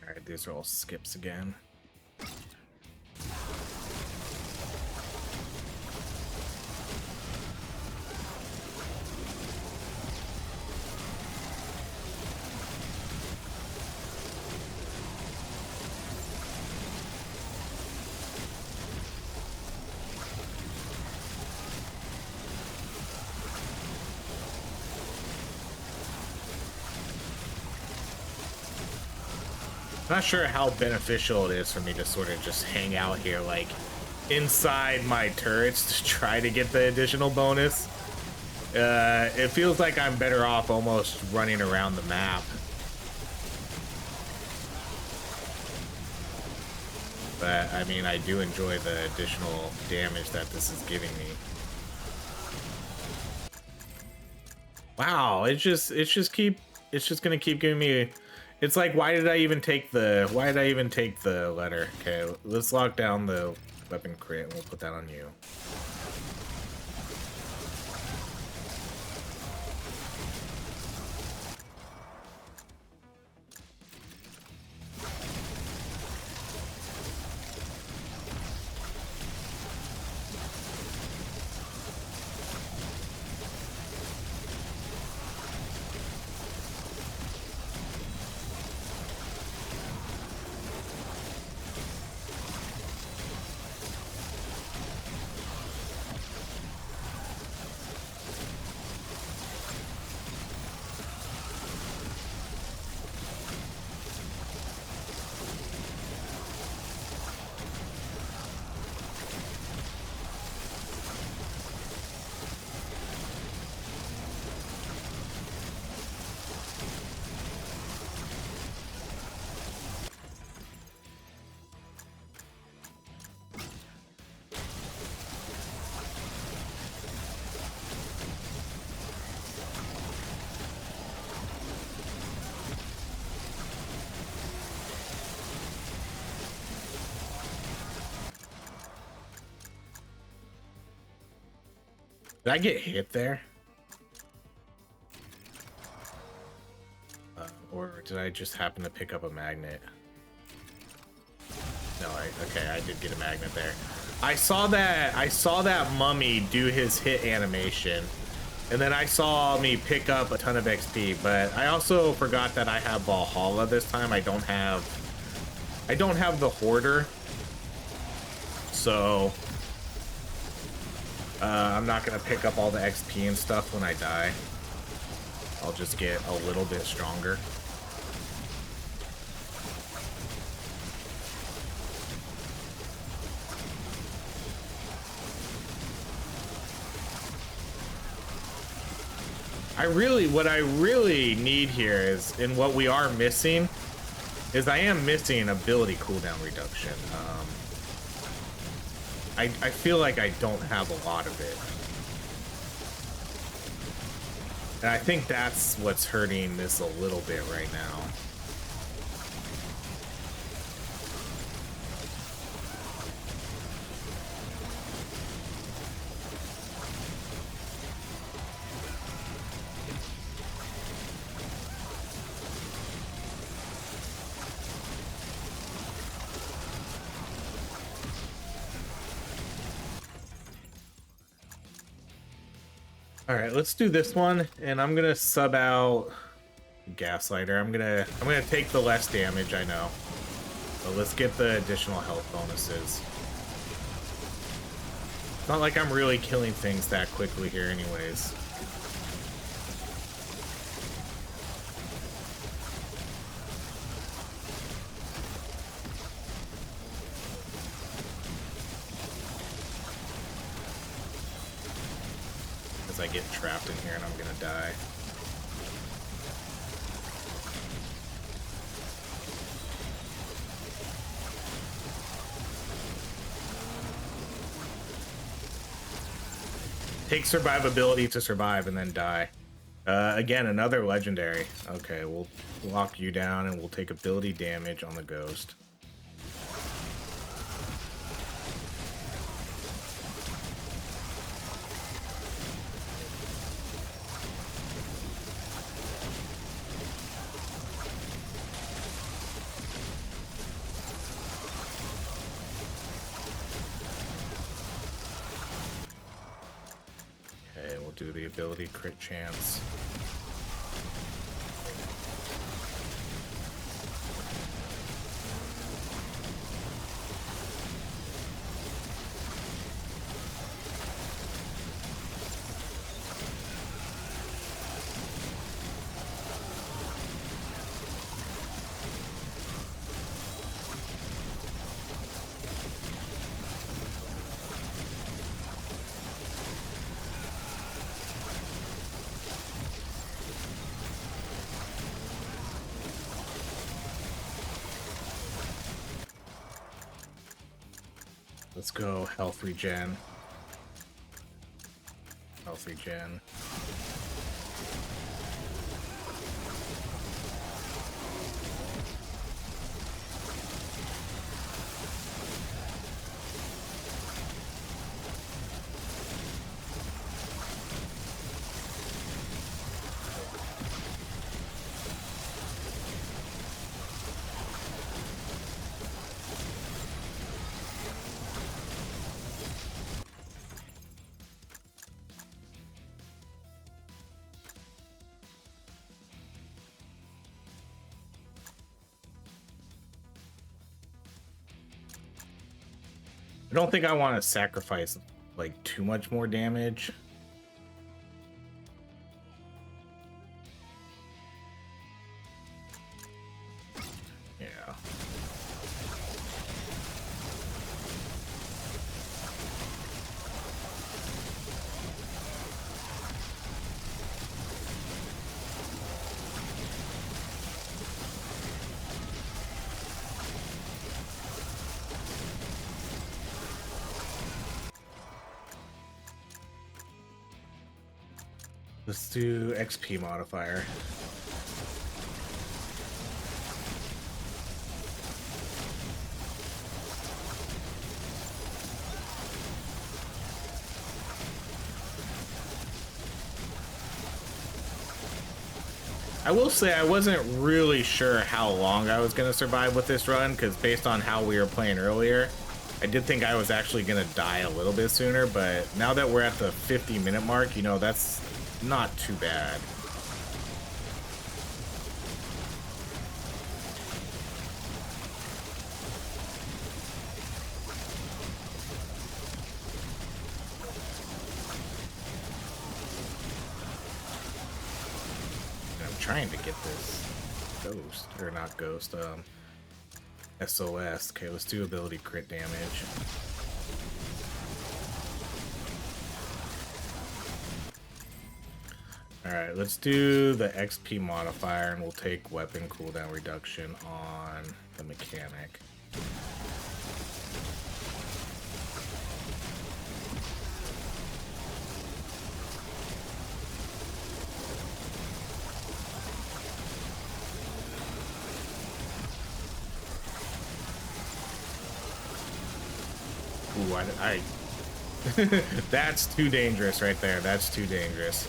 Alright, these are all skips again. Not sure how beneficial it is for me to sort of just hang out here, like, inside my turrets to try to get the additional bonus. It feels like I'm better off almost running around the map. But, I mean, I do enjoy the additional damage that this is giving me. Wow, it's just gonna keep giving me. It's like, why did I even take the letter? Okay, let's lock down the weapon crit and we'll put that on you. Did I get hit there? Or did I just happen to pick up a magnet? No, okay, I did get a magnet there. I saw that mummy do his hit animation, and then I saw me pick up a ton of XP, but I also forgot that I have Valhalla this time. I don't have the Hoarder, so I'm not gonna pick up all the XP and stuff when I die. I'll just get a little bit stronger. What I really need here is, and what we are missing, is I am missing ability cooldown reduction. I feel like I don't have a lot of it. And I think that's what's hurting this a little bit right now. All right, let's do this one, and I'm gonna sub out Gaslighter. I'm gonna take the less damage, I know, but let's get the additional health bonuses. It's not like I'm really killing things that quickly here, anyways. I get trapped in here and I'm gonna die. Take survivability to survive and then die. Again, another legendary. Okay, we'll lock you down and we'll take ability damage on the ghost. Do the ability crit chance. Let's go health regen. Health regen. I don't think I want to sacrifice like too much more damage. Yeah. Let's do XP modifier. I will say I wasn't really sure how long I was going to survive with this run, because based on how we were playing earlier, I did think I was actually going to die a little bit sooner, but now that we're at the 50-minute mark, you know, that's not too bad. Trying to get this ghost, or not ghost, SOS. Okay, let's do ability crit damage. Alright, let's do the XP modifier, and we'll take weapon cooldown reduction on the mechanic. Ooh, I that's too dangerous right there. That's too dangerous.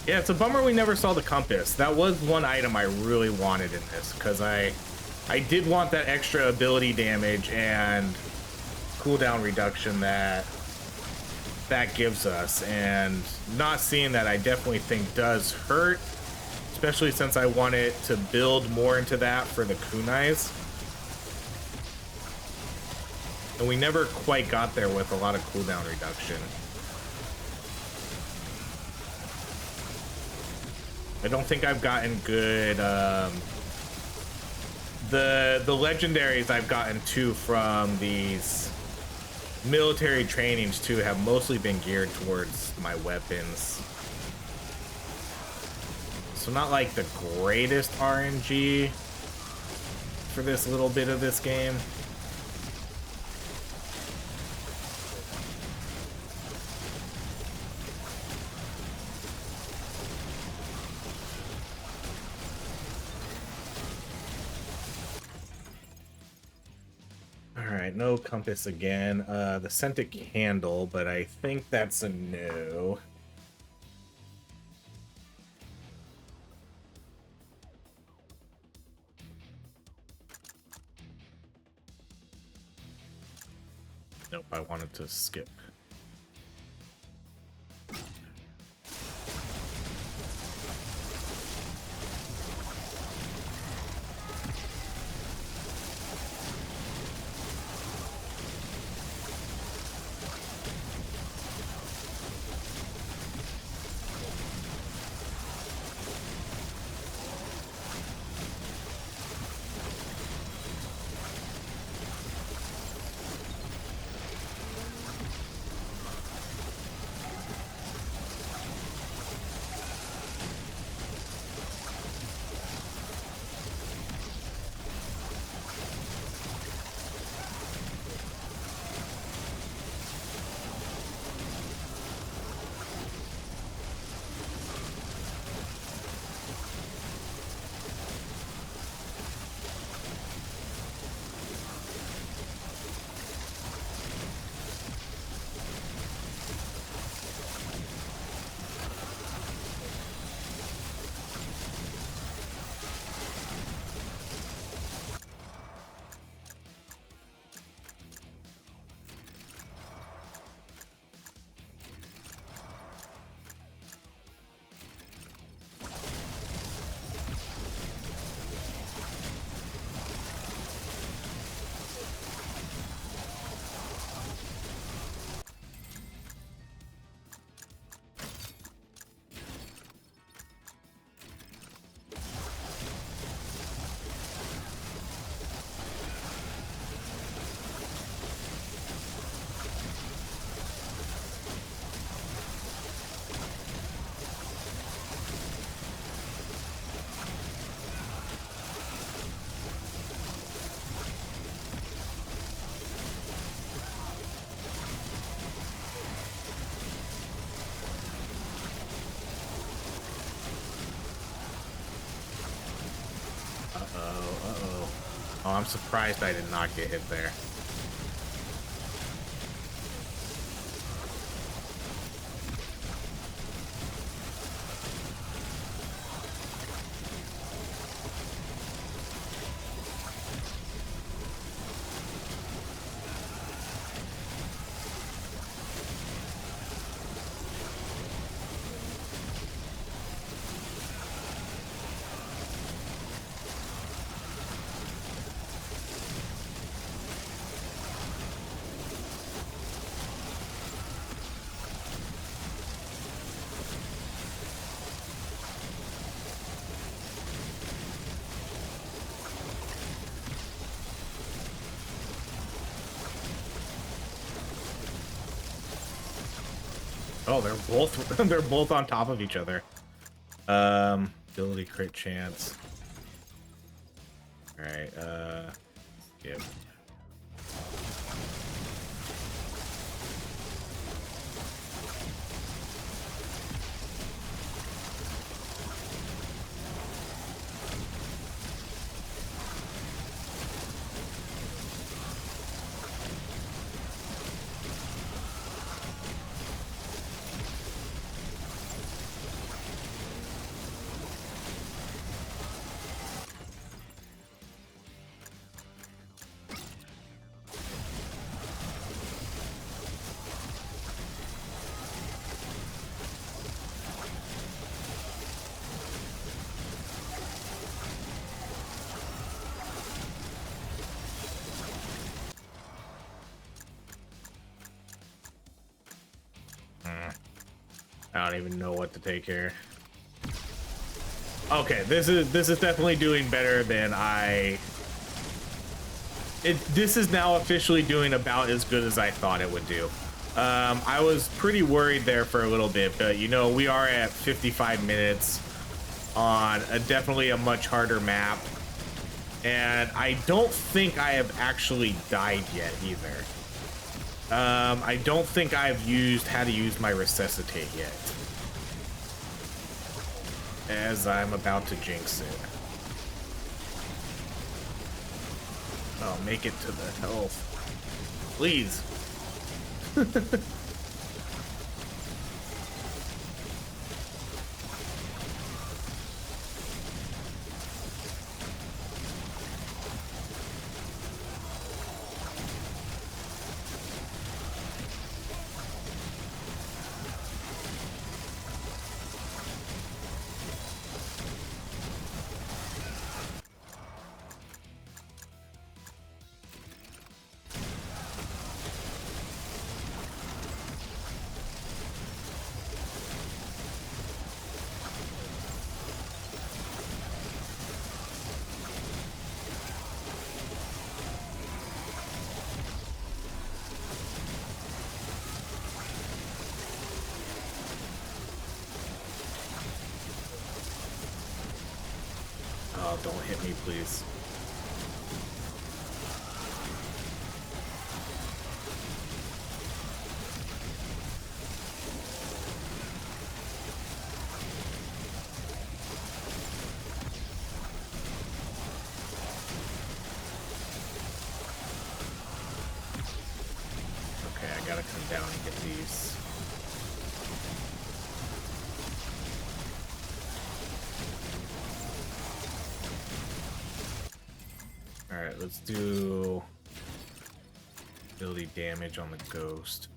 Yeah, it's a bummer we never saw the compass. That was one item I really wanted in this, because I did want that extra ability damage and cooldown reduction that gives us, and not seeing that I definitely think does hurt, especially since I want it to build more into that for the kunais. And we never quite got there with a lot of cooldown reduction. I don't think I've gotten good, the legendaries I've gotten too from these military trainings too have mostly been geared towards my weapons. So not like the greatest RNG for this little bit of this game. Alright, no compass again. The scented candle, but I think that's a no. Nope, I wanted to skip. I'm surprised I did not get hit there. Oh, they're both on top of each other. Ability crit chance. All right. Yep. I don't even know what to take here. Okay, this is definitely doing better than this is now officially doing about as good as I thought it would do. I was pretty worried there for a little bit, but you know, we are at 55 minutes on definitely a much harder map. And I don't think I have actually died yet either. I don't think I've had to use my resuscitate yet. As I'm about to jinx it. Oh, make it to the health. Please. Oh, don't hit me, please. Okay, I gotta come down and get these. Alright, let's do ability damage on the ghost.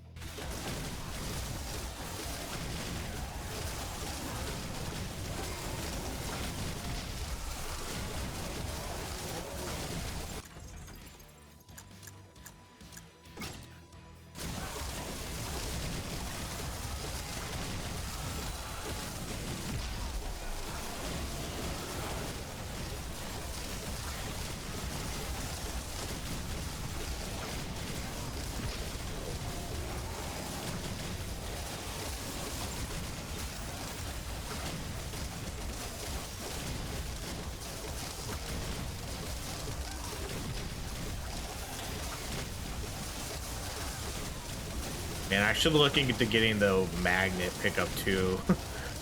Man, I should look into getting the magnet pickup too.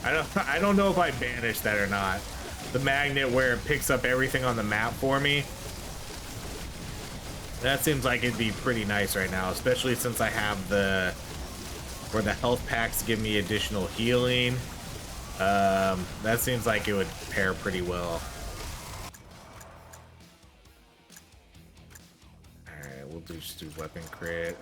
I don't know if I banished that or not. The magnet where it picks up everything on the map for me. That seems like it'd be pretty nice right now, especially since I have the where the health packs give me additional healing. That seems like it would pair pretty well. Alright, we'll just do weapon crit.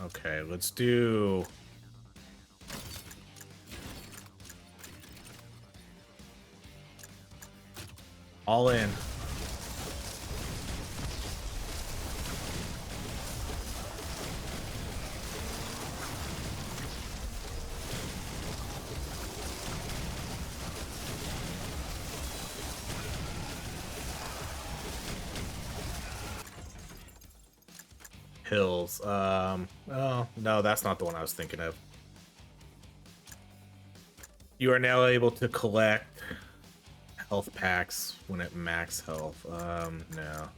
Okay, let's do all in. Hills. Oh, no, that's not the one I was thinking of. You are now able to collect health packs when at max health. No.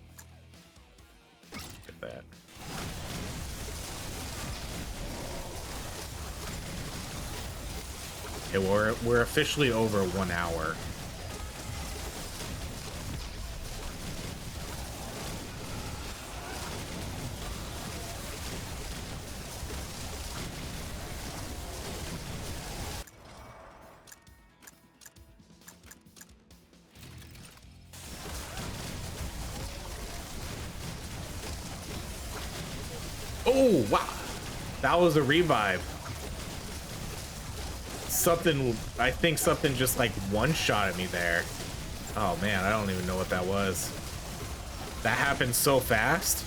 Get that. Okay, we're officially over 1 hour. Oh, wow. That was a revive. Something, I think something just like one-shotted me there. Oh man, I don't even know what that was. That happened so fast.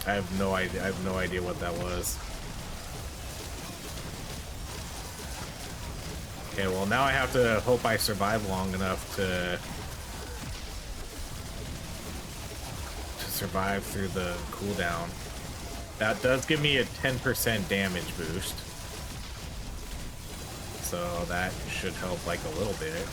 I have no idea. I have no idea what that was. Okay, well now I have to hope I survive long enough to survive through the cooldown. That does give me a 10% damage boost, so that should help like a little bit.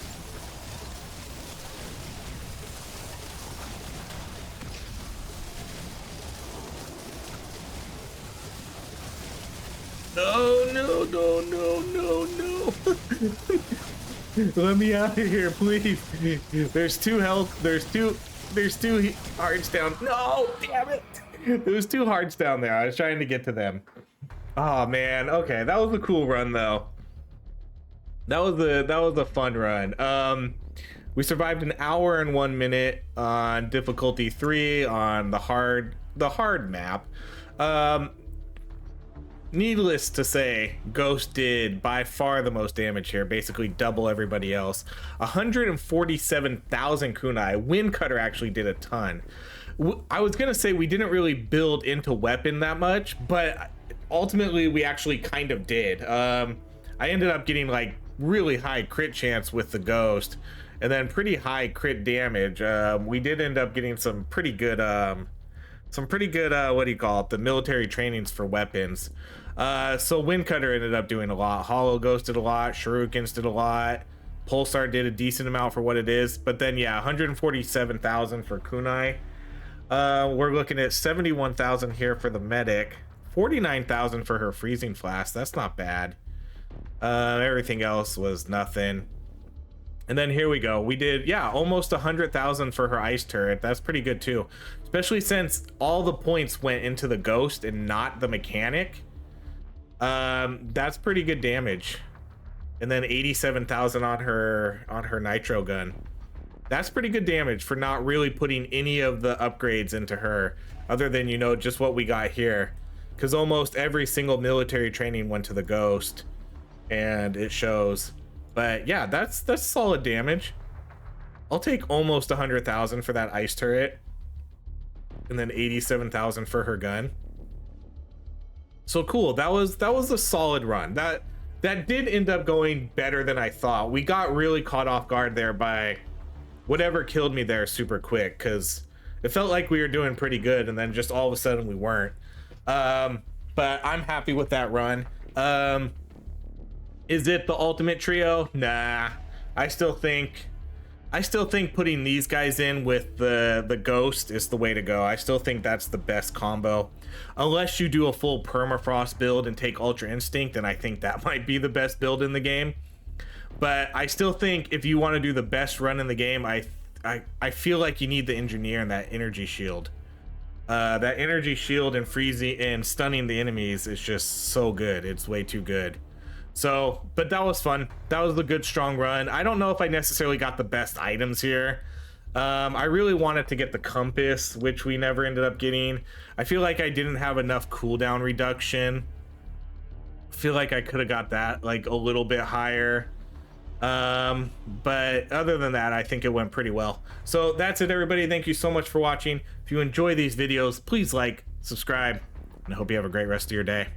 Oh no, no, no, no, no. Let me out of here, please. There's two health, there's two hearts down. No, damn it. There's two hearts down there. I was trying to get to them. Oh man, okay, that was a cool run though. That was a fun run. We survived an hour and 1 minute on difficulty 3 on the hard map. Needless to say, Ghost did by far the most damage here, basically double everybody else. 147,000 kunai. Wind Cutter actually did a ton. I was gonna say we didn't really build into weapon that much, but ultimately we actually kind of did. I ended up getting like really high crit chance with the Ghost, and then pretty high crit damage. We did end up getting some pretty good what do you call it, the military trainings for weapons. So Wind Cutter ended up doing a lot, Hollow Ghost did a lot, Shurikens did a lot, Pulsar did a decent amount for what it is, but then yeah, 147,000 for kunai. We're looking at 71,000 here for the medic, 49,000 for her freezing flask. That's not bad. Everything else was nothing. And then here we go, we did, yeah, almost 100,000 for her ice turret. That's pretty good too, especially since all the points went into the Ghost and not the mechanic. That's pretty good damage. And then 87,000 on her nitro gun. That's pretty good damage for not really putting any of the upgrades into her, other than, you know, just what we got here, because almost every single military training went to the Ghost, and it shows. But yeah, that's solid damage. I'll take almost 100,000 for that ice turret, and then 87,000 for her gun. So cool. That was a solid run. That did end up going better than I thought. We got really caught off guard there by whatever killed me there super quick, because it felt like we were doing pretty good, and then just all of a sudden we weren't. But I'm happy with that run. Is it the ultimate trio? Nah. I still think putting these guys in with the Ghost is the way to go. I still think that's the best combo. Unless you do a full permafrost build and take Ultra Instinct, then I think that might be the best build in the game. But I still think if you want to do the best run in the game, I feel like you need the Engineer and that energy shield. That energy shield and freezing and stunning the enemies is just so good. It's way too good. So, but that was fun. That was a good strong run. I don't know if I necessarily got the best items here. I really wanted to get the compass, which we never ended up getting. I feel like I didn't have enough cooldown reduction. I feel like I could have got that like a little bit higher. But other than that, I think it went pretty well. So that's it, everybody. Thank you so much for watching. If you enjoy these videos, please like, subscribe, and I hope you have a great rest of your day.